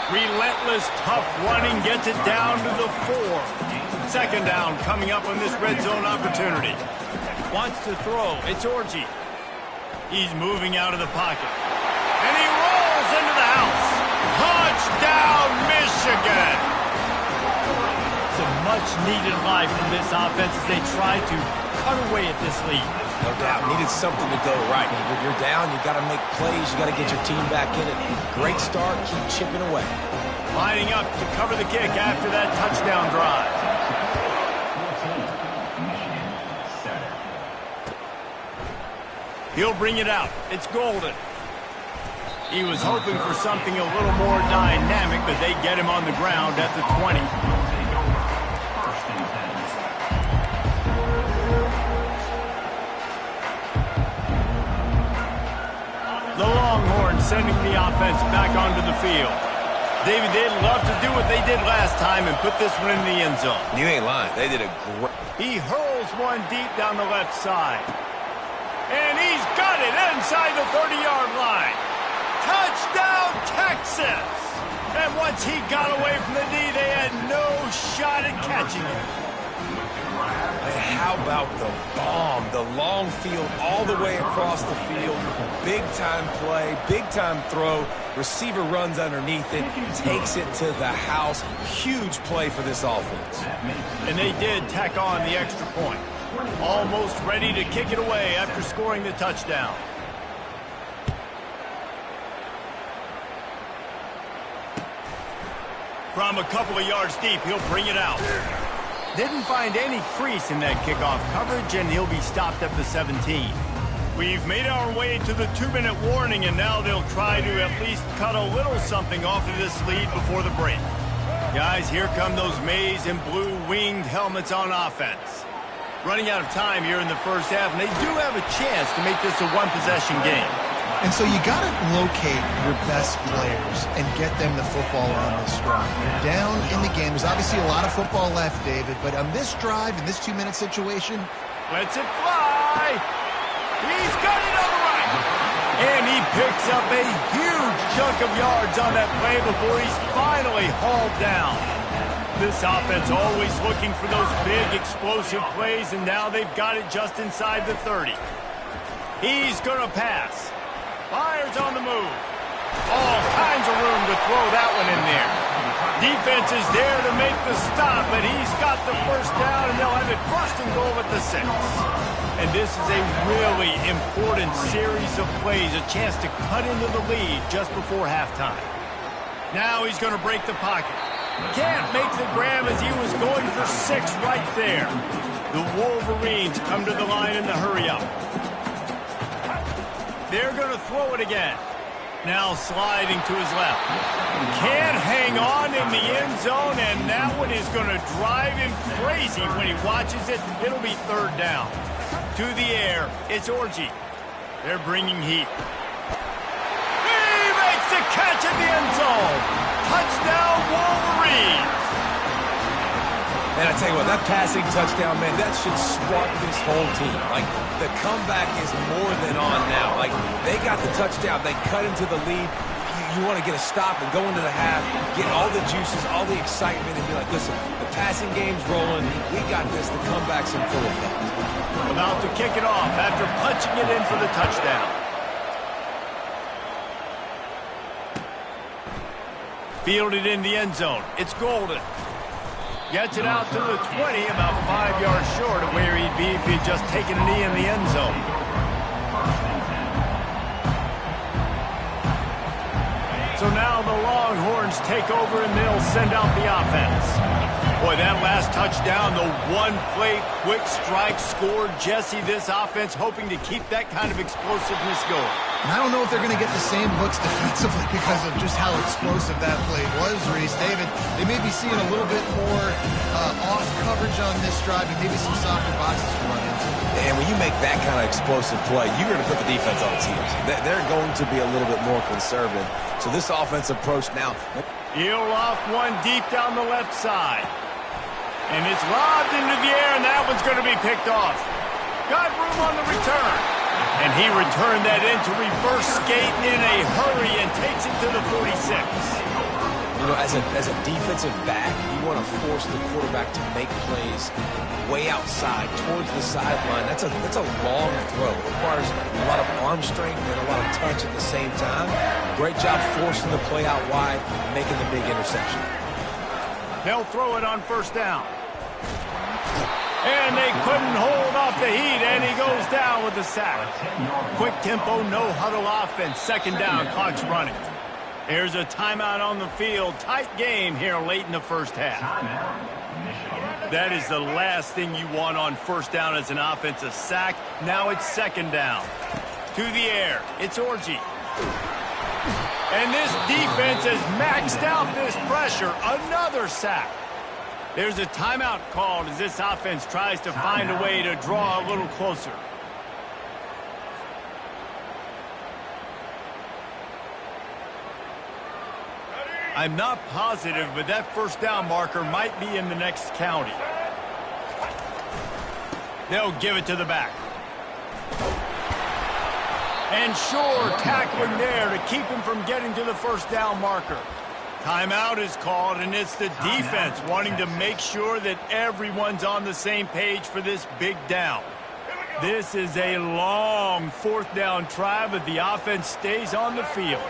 [SPEAKER 1] Relentless, tough running gets it down to the 4. Second down coming up on this red zone opportunity. Wants to throw. It's Orji. He's moving out of the pocket. And he rolls into the house. Touchdown, Michigan! Some much-needed life from this offense as they try to cut away at this lead.
[SPEAKER 2] No doubt. Needed something to go right. When you're down, you got to make plays. You got to get your team back in it. Great start. Keep chipping away.
[SPEAKER 1] Lining up to cover the kick after that touchdown drive.
[SPEAKER 4] 14, Michigan 7.
[SPEAKER 1] He'll bring it out. It's Golden. He was hoping for something a little more dynamic, but they get him on the ground at the 20. The Longhorns sending the offense back onto the field. David, they'd love to do what they did last time and put this one in the end zone.
[SPEAKER 2] You ain't lying. They did a great...
[SPEAKER 1] He hurls one deep down the left side. And he's got it inside the 30-yard line. Touchdown, Texas! And once he got away from the D, they had no shot at catching him.
[SPEAKER 2] And how about the bomb? The long field all the way across the field. Big-time play, big-time throw. Receiver runs underneath it, takes it to the house. Huge play for this offense.
[SPEAKER 1] And they did tack on the extra point. Almost ready to kick it away after scoring the touchdown. From a couple of yards deep, he'll bring it out. Didn't find any crease in that kickoff coverage, and he'll be stopped at the 17. We've made our way to the 2-minute warning, and now they'll try to at least cut a little something off of this lead before the break. Guys, here come those maize and blue winged helmets on offense. Running out of time here in the first half, and they do have a chance to make this a one-possession game.
[SPEAKER 3] And so you got to locate your best players and get them the football on this drive. They're down in the game. There's obviously a lot of football left, David, but on this drive, in this 2-minute situation...
[SPEAKER 1] Lets it fly! He's got it on the right! And he picks up a huge chunk of yards on that play before he's finally hauled down. This offense always looking for those big, explosive plays, and now they've got it just inside the 30. He's going to pass. Fires on the move. All kinds of room to throw that one in there. Defense is there to make the stop, but he's got the first down, and they'll have it first and goal at the 6. And this is a really important series of plays, a chance to cut into the lead just before halftime. Now he's going to break the pocket. Can't make the grab as he was going for 6 right there. The Wolverines come to the line in the hurry-up. They're going to throw it again. Now sliding to his left. Can't hang on in the end zone, and that one is going to drive him crazy when he watches it. It'll be 3rd down. To the air, it's Orji. They're bringing heat. He makes the catch in the end zone. Touchdown, Wolverines.
[SPEAKER 2] And I tell you what, that passing touchdown, man, that should spark this whole team. Like, the comeback is more than on now. Like, they got the touchdown. They cut into the lead. You want to get a stop and go into the half, get all the juices, all the excitement, and be like, listen, the passing game's rolling. We got this. The comeback's in full effect.
[SPEAKER 1] About to kick it off after punching it in for the touchdown. Fielded in the end zone. It's Golden. Gets it out to the 20, about 5 yards short of where he'd be if he'd just taken a knee in the end zone. So now the Longhorns take over and they'll send out the offense. Boy, that last touchdown, the one-play quick strike scored. Jesse, this offense hoping to keep that kind of explosiveness going.
[SPEAKER 3] And I don't know if they're going to get the same looks defensively because of just how explosive that play was, Reese. David, they may be seeing a little bit more off coverage on this drive and maybe some softer boxes to run into.
[SPEAKER 2] And when you make that kind of explosive play, you're going to put the defense on its heels. They're going to be a little bit more conservative. So this offense approach now.
[SPEAKER 1] He'll loft one deep down the left side. And it's lobbed into the air, and that one's going to be picked off. Got room on the return. And he returned that into reverse skate in a hurry and takes it to the 46.
[SPEAKER 2] You know, as a defensive back, you want to force the quarterback to make plays way outside, towards the sideline. That's a long throw. It requires a lot of arm strength and a lot of touch at the same time. Great job forcing the play out wide and making the big interception.
[SPEAKER 1] They'll throw it on 1st down. And they couldn't hold off the heat, and he goes down with the sack. Quick tempo, no huddle offense. 2nd down, clock's running. There's a timeout on the field. Tight game here late in the 1st half. That is the last thing you want on 1st down as an offense, a sack. Now it's 2nd down. To the air, it's Orji. And this defense has maxed out this pressure. Another sack. There's a timeout called as this offense tries to find a way to draw a little closer. I'm not positive, but that 1st down marker might be in the next county. They'll give it to the back. And sure, tackling there to keep him from getting to the 1st down marker. Timeout is called, and it's the defense wanting to make sure that everyone's on the same page for this big down. This is a long 4th down try, but the offense stays on the field.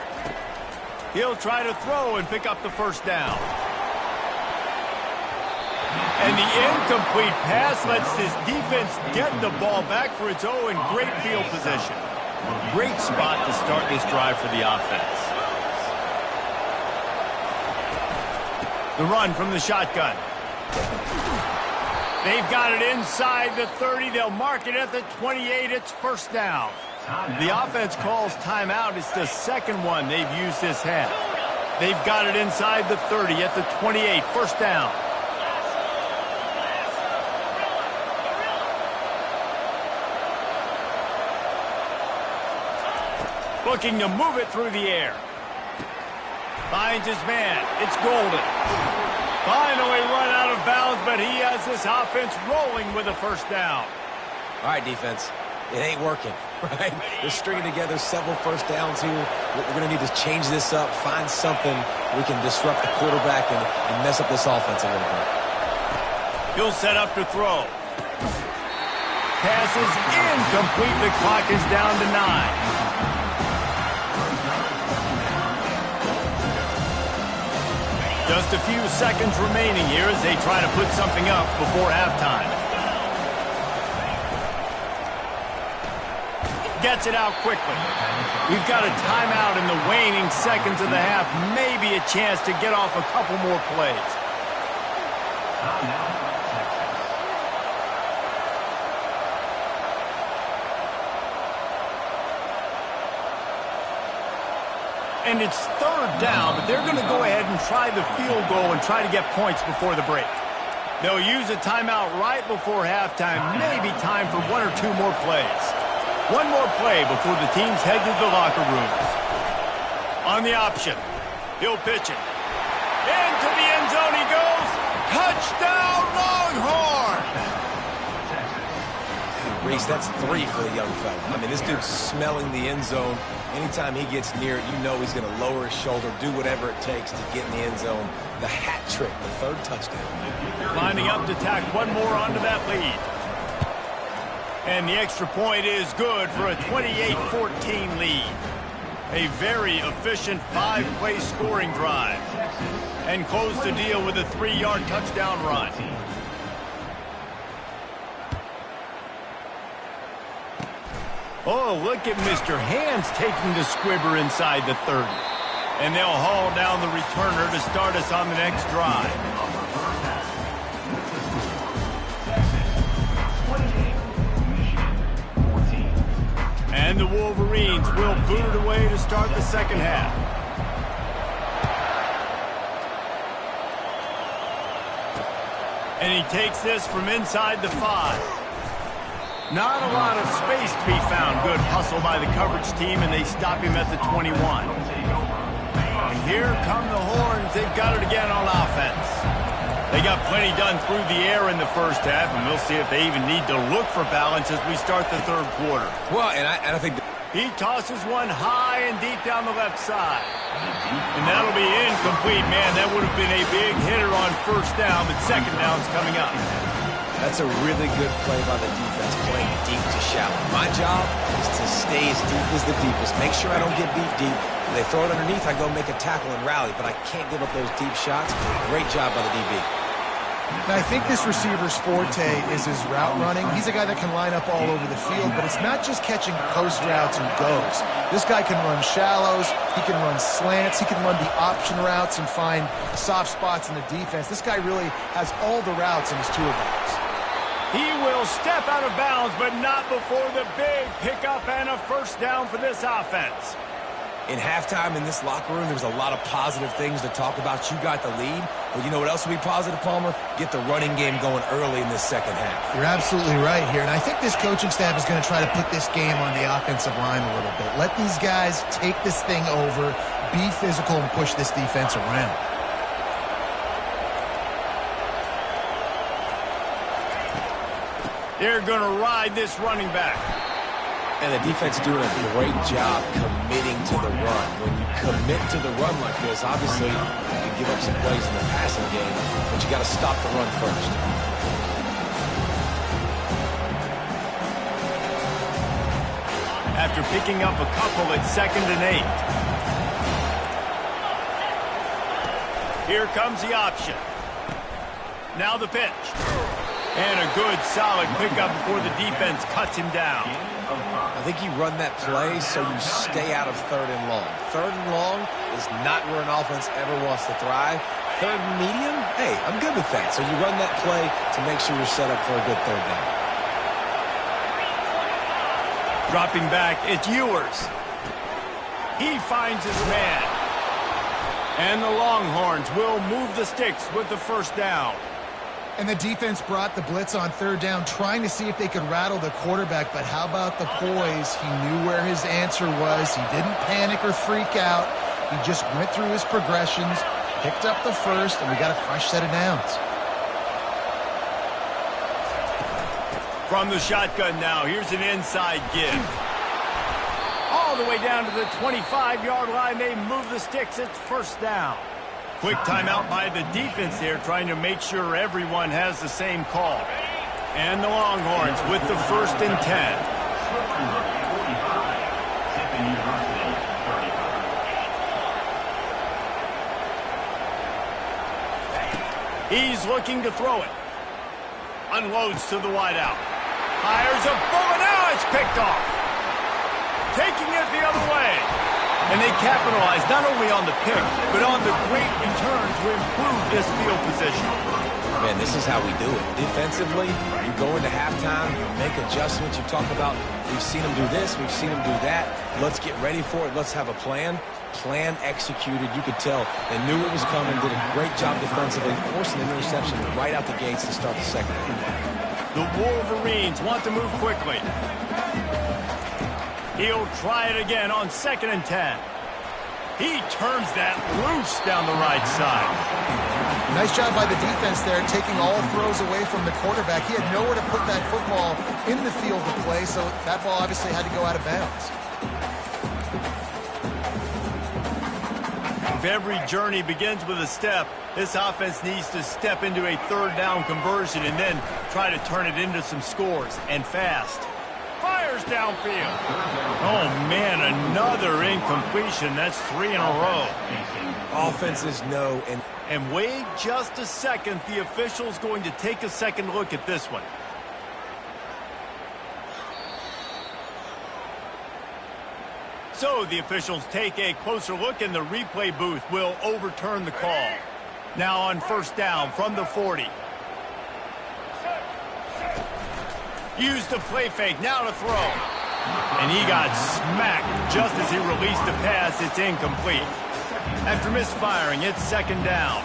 [SPEAKER 1] He'll try to throw and pick up the 1st down. And the incomplete pass lets this defense get the ball back for its own great field position. Great spot to start this drive for the offense. The run from the shotgun. They've got it inside the 30. They'll mark it at the 28. It's 1st down. The offense calls timeout. It's the 2nd one they've used this half. They've got it inside the 30 at the 28. 1st down. Looking to move it through the air. Finds his man. It's Golden. Finally run out of bounds, but he has this offense rolling with a 1st down.
[SPEAKER 2] All right, defense. It ain't working, right? They're stringing together several 1st downs here. We're going to need to change this up, find something we can disrupt the quarterback and mess up this offense a little bit.
[SPEAKER 1] He'll set up to throw. Pass is incomplete. The clock is down to 9. Just a few seconds remaining here as they try to put something up before halftime. gets it out quickly. We've got a timeout in the waning seconds of the half. Maybe a chance to get off a couple more plays. And it's third down, but they're going to go ahead and try the field goal and try to get points before the break. They'll use a timeout right before halftime, maybe time for one or two more plays. One more play before the teams head to the locker rooms. On the option, he'll pitch it. Into the end zone he goes. Touchdown, Longhorn!
[SPEAKER 2] Reese, that's 3 for the young fella. I mean, this dude's smelling the end zone. Anytime he gets near it, you know he's going to lower his shoulder, do whatever it takes to get in the end zone. The hat trick, the third touchdown.
[SPEAKER 1] Lining up to tack one more onto that lead. And the extra point is good for a 28-14 lead. A very efficient 5-play scoring drive. And close the deal with a 3-yard touchdown run. Oh, look at Mr. Hands taking the squibber inside the 30. And they'll haul down the returner to start us on the next drive. And the Wolverines will boot it away to start the second half. And he takes this from inside the 5. Not a lot of space to be found. Good hustle by the coverage team, and they stop him at the 21. And here come the Horns. They've got it again on offense. They got plenty done through the air in the first half, and we'll see if they even need to look for balance as we start the third quarter.
[SPEAKER 2] Well, and I think...
[SPEAKER 1] He tosses one high and deep down the left side. And that'll be incomplete. Man, that would have been a big hitter on first down, but second down's coming up.
[SPEAKER 2] That's a really good play by the defense, playing deep to shallow. My job is to stay as deep as the deepest. Make sure I don't get beat deep. When they throw it underneath, I go make a tackle and rally, but I can't give up those deep shots. Great job by the DB.
[SPEAKER 3] Now, I think this receiver's forte is his route running. He's a guy that can line up all over the field, but it's not just catching post routes and goes. This guy can run shallows, he can run slants, he can run the option routes and find soft spots in the defense. This guy really has all the routes in his toolbox.
[SPEAKER 1] He will step out of bounds, but not before the big pickup and a first down for this offense.
[SPEAKER 2] In halftime in this locker room, there was a lot of positive things to talk about. You got the lead, but you know what else will be positive, Palmer? Get the running game going early in this second half.
[SPEAKER 3] You're absolutely right here, and I think this coaching staff is going to try to put this game on the offensive line a little bit. Let these guys take this thing over, be physical, and push this defense around.
[SPEAKER 1] They're going to ride this running back.
[SPEAKER 2] And the defense doing a great job committing to the run. When you commit to the run like this, obviously you can give up some plays in the passing game, but you got to stop the run first.
[SPEAKER 1] After picking up a couple at 2nd and 8. Here comes the option. Now the pitch. And a good, solid pickup before the defense cuts him down.
[SPEAKER 2] I think you run that play so you stay out of 3rd and long. 3rd and long is not where an offense ever wants to thrive. 3rd and medium, hey, I'm good with that. So you run that play to make sure you're set up for a good 3rd down.
[SPEAKER 1] Dropping back, it's Ewers. He finds his man. And the Longhorns will move the sticks with the first down.
[SPEAKER 3] And the defense brought the blitz on 3rd down, trying to see if they could rattle the quarterback. But how about the poise? He knew where his answer was. He didn't panic or freak out. He just went through his progressions, picked up the first, and we got a fresh set of downs.
[SPEAKER 1] From the shotgun now, here's an inside give. All the way down to the 25-yard line, they move the sticks. It's first down. Quick timeout by the defense there, trying to make sure everyone has the same call. And the Longhorns with the 1st and 10. He's looking to throw it. Unloads to the wideout. Fires a bullet. Now it's picked off. taking it the other way. And they capitalize not only on the pick, but on the great return to improve this field position.
[SPEAKER 2] Man, this is how we do it. Defensively, you go into halftime, you make adjustments. You talk about, we've seen them do this, we've seen them do that. Let's get ready for it. Let's have a plan. Plan executed. You could tell they knew it was coming, did a great job defensively, forcing an interception right out the gates to start the second half.
[SPEAKER 1] The Wolverines want to move quickly. He'll try it again on 2nd and 10. He turns that loose down the right side.
[SPEAKER 3] Nice job by the defense there, taking all throws away from the quarterback. He had nowhere to put that football in the field to play, so that ball obviously had to go out of bounds.
[SPEAKER 1] If every journey begins with a step, this offense needs to step into a 3rd down conversion and then try to turn it into some scores, and fast. Fires downfield. Oh, man, another incompletion. That's 3 in a row.
[SPEAKER 2] Offenses know,
[SPEAKER 1] and wait just a second. The official's going to take a second look at this one. So the officials take a closer look, and the replay booth will overturn the call. Now on 1st down from the 40. Used the play fake, now to throw. And he got smacked just as he released the pass. It's incomplete. After misfiring, it's 2nd down.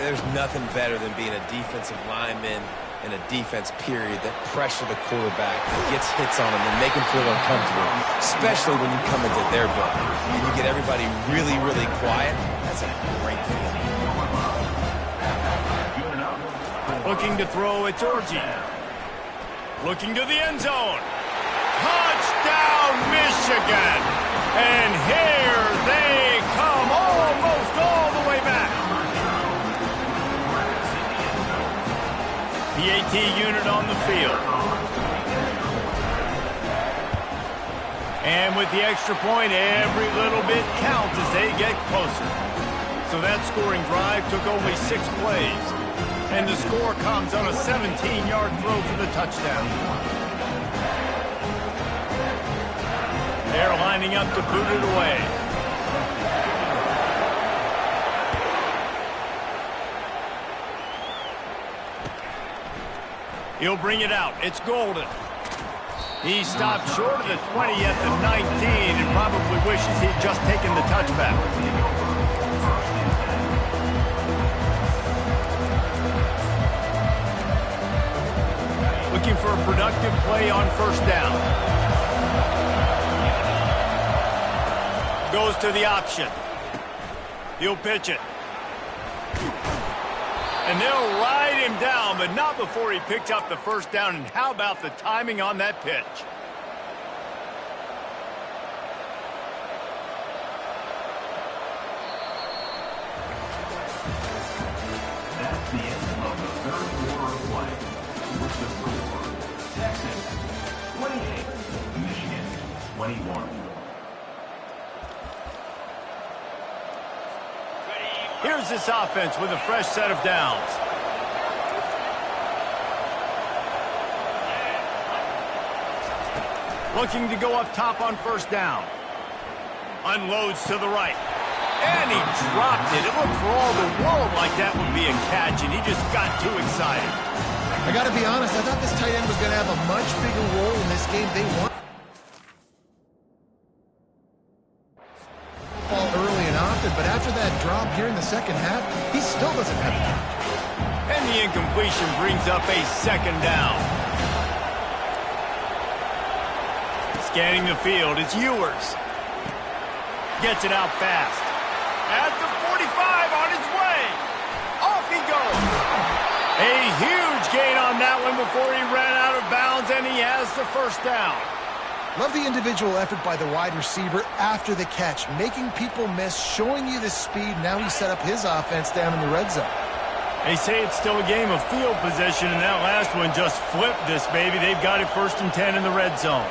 [SPEAKER 2] There's nothing better than being a defensive lineman in a defense period that pressure the quarterback, that gets hits on him and make him feel uncomfortable, especially when you come into their book and you get everybody really, really quiet. That's a great feeling.
[SPEAKER 1] Looking to throw, it's Orgy. Looking to the end zone. Touchdown, Michigan! And here they come, almost all the way back. The AT unit on the field. And with the extra point, every little bit counts as they get closer. So that scoring drive took only 6 plays. And the score comes on a 17-yard throw for the touchdown. They're lining up to boot it away. He'll bring it out. It's Golden. He stopped short of the 20 at the 19 and probably wishes he'd just taken the touchback. Looking for a productive play on 1st down. Goes to the option. He'll pitch it. And they'll ride him down, but not before he picks up the 1st down. And how about the timing on that pitch?
[SPEAKER 4] That's the end of the 3rd quarter of play. With the score, Texas 28, Michigan 21.
[SPEAKER 1] Here's this offense with a fresh set of downs. Looking to go up top on 1st down. Unloads to the right. And he dropped it. It looked for all the world like that would be a catch, and he just got too excited.
[SPEAKER 3] I got to be honest, I thought this tight end was going to have a much bigger role in this game. They won ball early and often, but after that drop here in the 2nd half, he still doesn't have it.
[SPEAKER 1] And the incompletion brings up a 2nd down. Scanning the field, it's Ewers. Gets it out fast. At the 45, on his way. Off he goes. A huge gain on that one before he ran out of bounds, and he has the 1st down.
[SPEAKER 3] Love the individual effort by the wide receiver after the catch, making people miss, showing you the speed. Now he set up his offense down in the red zone.
[SPEAKER 1] They say it's still a game of field position, and that last one just flipped this baby. They've got it 1st and 10 in the red zone.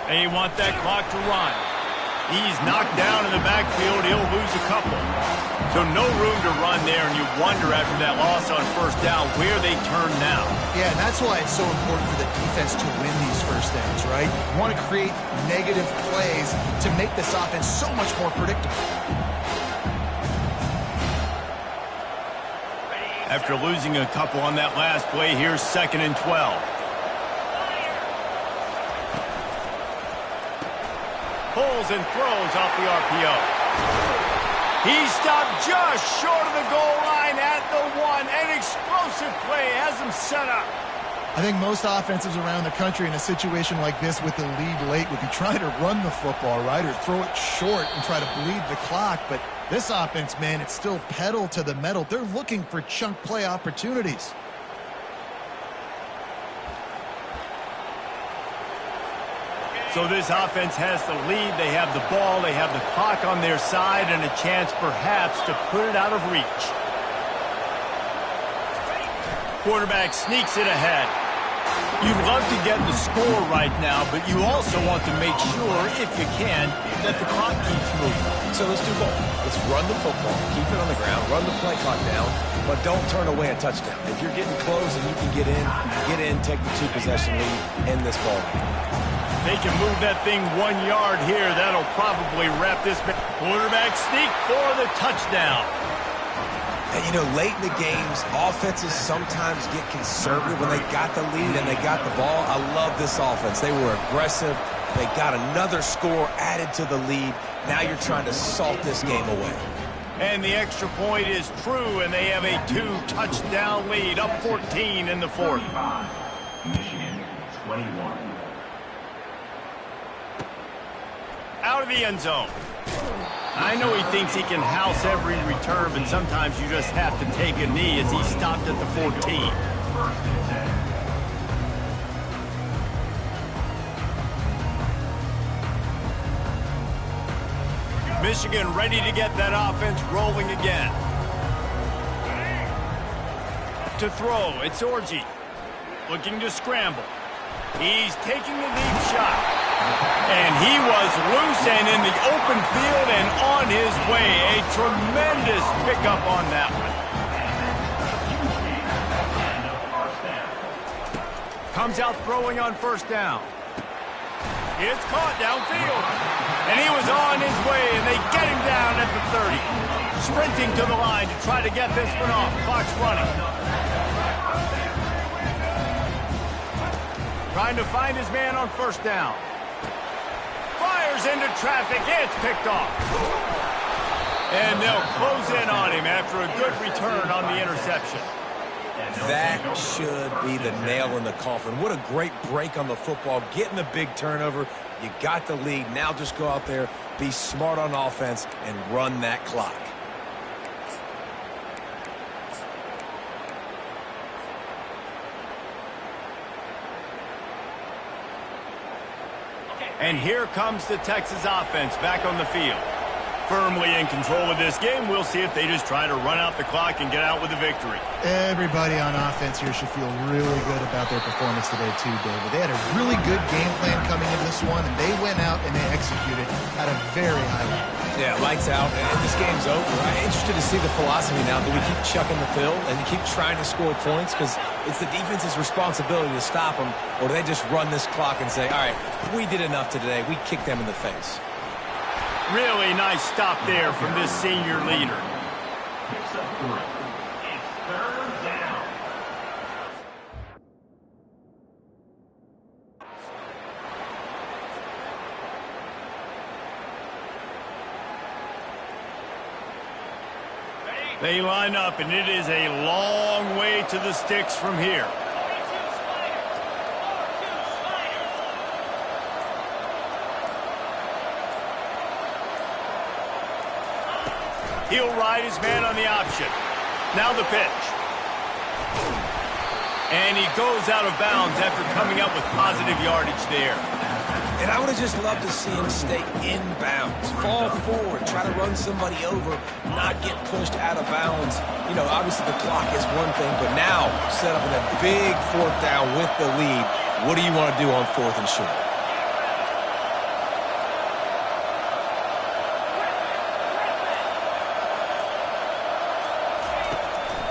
[SPEAKER 1] They want that clock to run. He's knocked down in the backfield. He'll lose a couple. So no room to run there, and you wonder after that loss on first down where they turn now.
[SPEAKER 3] Yeah, and that's why it's so important for the defense to win these first downs, right? You want to create negative plays to make this offense so much more predictable.
[SPEAKER 1] After losing a couple on that last play, here's 2nd and 12. Pulls and throws off the RPO. He stopped just short of the goal line at the 1. An explosive play has him set up.
[SPEAKER 3] I think most offenses around the country in a situation like this with the lead late would be trying to run the football, right, or throw it short and try to bleed the clock. But this offense, man, it's still pedal to the metal. They're looking for chunk play opportunities.
[SPEAKER 1] So this offense has the lead. They have the ball. They have the clock on their side and a chance perhaps to put it out of reach. Quarterback sneaks it ahead. You'd love to get the score right now, but you also want to make sure, if you can, that the clock keeps moving.
[SPEAKER 2] So let's do both. Let's run the football, keep it on the ground, run the play clock down, but don't turn away a touchdown. If you're getting close and you can get in, take the 2-possession lead, end this ball game.
[SPEAKER 1] They can move that thing 1 yard here. That'll probably wrap this. Quarterback sneak for the touchdown.
[SPEAKER 2] And, you know, late in the games, offenses sometimes get conservative when they got the lead and they got the ball. I love this offense. They were aggressive. They got another score added to the lead. Now you're trying to salt this game away.
[SPEAKER 1] And the extra point is true, and they have a 2-touchdown lead, up 14 in the 4th.
[SPEAKER 4] Michigan 21.
[SPEAKER 1] Out of the end zone. I know he thinks he can house every return, but sometimes you just have to take a knee as he stopped at the 14.
[SPEAKER 4] First and 10.
[SPEAKER 1] Michigan ready to get that offense rolling again. To throw, it's Orji. Looking to scramble. He's taking the deep shot. And he was loose and in the open field and on his way. A tremendous pickup on that one. Comes out throwing on first down. It's caught downfield. And he was on his way, and they get him down at the 30. Sprinting to the line to try to get this one off. Clock's running. Trying to find his man on first down. Fires into traffic. It's picked off. And they'll close in on him after a good return on the interception.
[SPEAKER 2] That should be the nail in the coffin. What a great break on the football. Getting the big turnover. You got the lead. Now just go out there, be smart on offense, and run that clock.
[SPEAKER 1] And here comes the Texas offense back on the field. Firmly in control of this game. We'll see if they just try to run out the clock and get out with a victory.
[SPEAKER 3] Everybody on offense here should feel really good about their performance today too, David. They had a really good game plan coming into this one, and they went out and they executed at a very high level.
[SPEAKER 2] Yeah, lights out, and this game's over. I'm interested to see the philosophy now. Do we keep chucking the pill and keep trying to score points? Because it's the defense's responsibility to stop them, or do they just run this clock and say, all right, we did enough today. We kicked them in the face.
[SPEAKER 1] Really nice stop there from this senior leader.
[SPEAKER 4] Picks up 3. It's 3rd down.
[SPEAKER 1] They line up, and it is a long way to the sticks from here. He'll ride his man on the option. Now the pitch. And he goes out of bounds after coming up with positive yardage there.
[SPEAKER 2] And I would have just loved to see him stay in bounds, fall forward, try to run somebody over, not get pushed out of bounds. You know, obviously the clock is one thing, but now set up in a big 4th down with the lead. What do you want to do on 4th and short?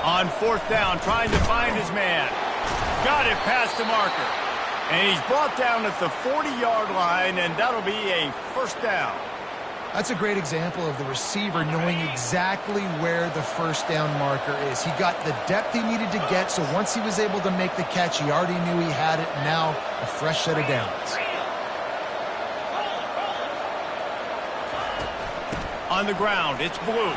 [SPEAKER 1] On fourth down, trying to find his man. Got it past the marker. And he's brought down at the 40-yard line, and that'll be a first down.
[SPEAKER 3] That's a great example of the receiver knowing exactly where the first down marker is. He got the depth he needed to get, so once he was able to make the catch, he already knew he had it. Now a fresh set of downs.
[SPEAKER 1] On the ground, it's Blue.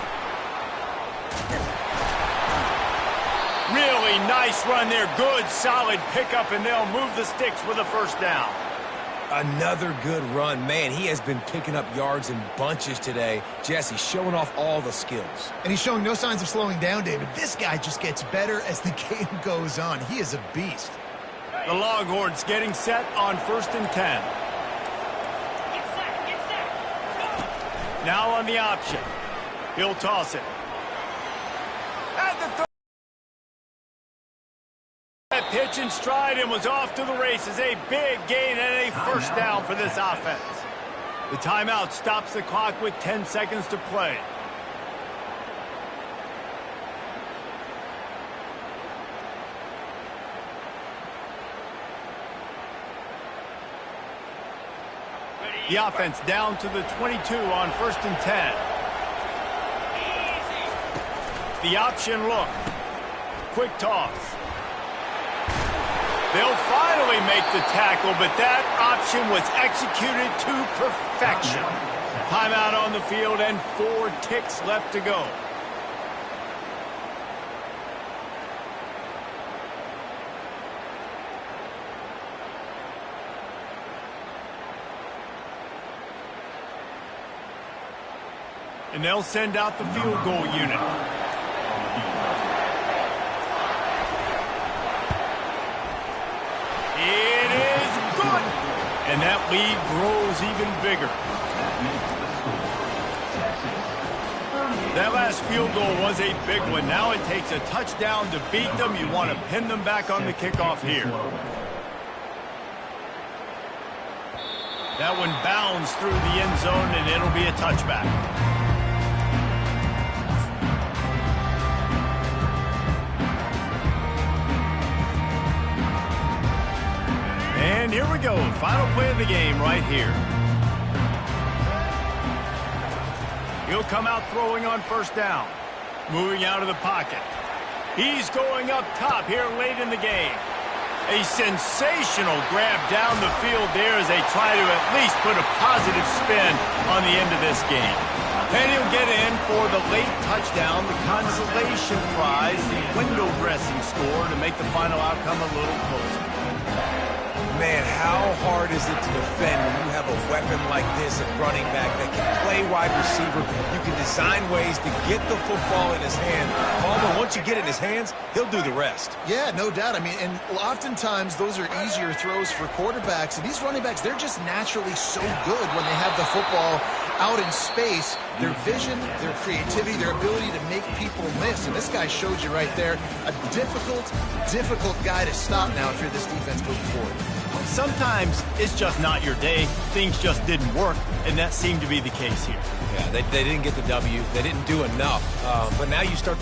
[SPEAKER 1] Really nice run there. Good, solid pickup, and they'll move the sticks with a first down.
[SPEAKER 2] Another good run. Man, he has been picking up yards in bunches today. Jesse showing off all the skills.
[SPEAKER 3] And he's showing no signs of slowing down, David. This guy just gets better as the game goes on. He is a beast.
[SPEAKER 1] The Longhorns getting set on 1st and 10. Now on the option. He'll toss it. At the that pitch in stride and was off to the races. A big gain and a first down for this offense. The timeout stops the clock with 10 seconds to play. The offense down to the 22 on 1st and 10. The option look. Quick toss. They'll finally make the tackle, but that option was executed to perfection. Timeout on the field and 4 ticks left to go. And they'll send out the field goal unit. It is good. And that lead grows even bigger. That last field goal was a big one. Now it takes a touchdown to beat them. You want to pin them back on the kickoff here. That one bounds through the end zone, and it'll be a touchback. And here we go. Final play of the game right here. He'll come out throwing on first down. Moving out of the pocket. He's going up top here late in the game. A sensational grab down the field there as they try to at least put a positive spin on the end of this game. And he'll get in for the late touchdown, the consolation prize, the window dressing score to make the final outcome a little closer.
[SPEAKER 2] Man, how hard is it to defend when you have a weapon like this at running back that can play wide receiver? You can design ways to get the football in his hand. Palmer, once you get it in his hands, he'll do the rest.
[SPEAKER 3] Yeah, no doubt. I mean, and oftentimes those are easier throws for quarterbacks. And these running backs, they're just naturally so good when they have the football out in space. Their vision, their creativity, their ability to make people miss. And this guy showed you right there, a difficult guy to stop now if you're this defense moving forward.
[SPEAKER 1] Sometimes it's just not your day. Things just didn't work, and that seemed to be the case here.
[SPEAKER 2] Yeah, they didn't get the W. They didn't do enough. But now you start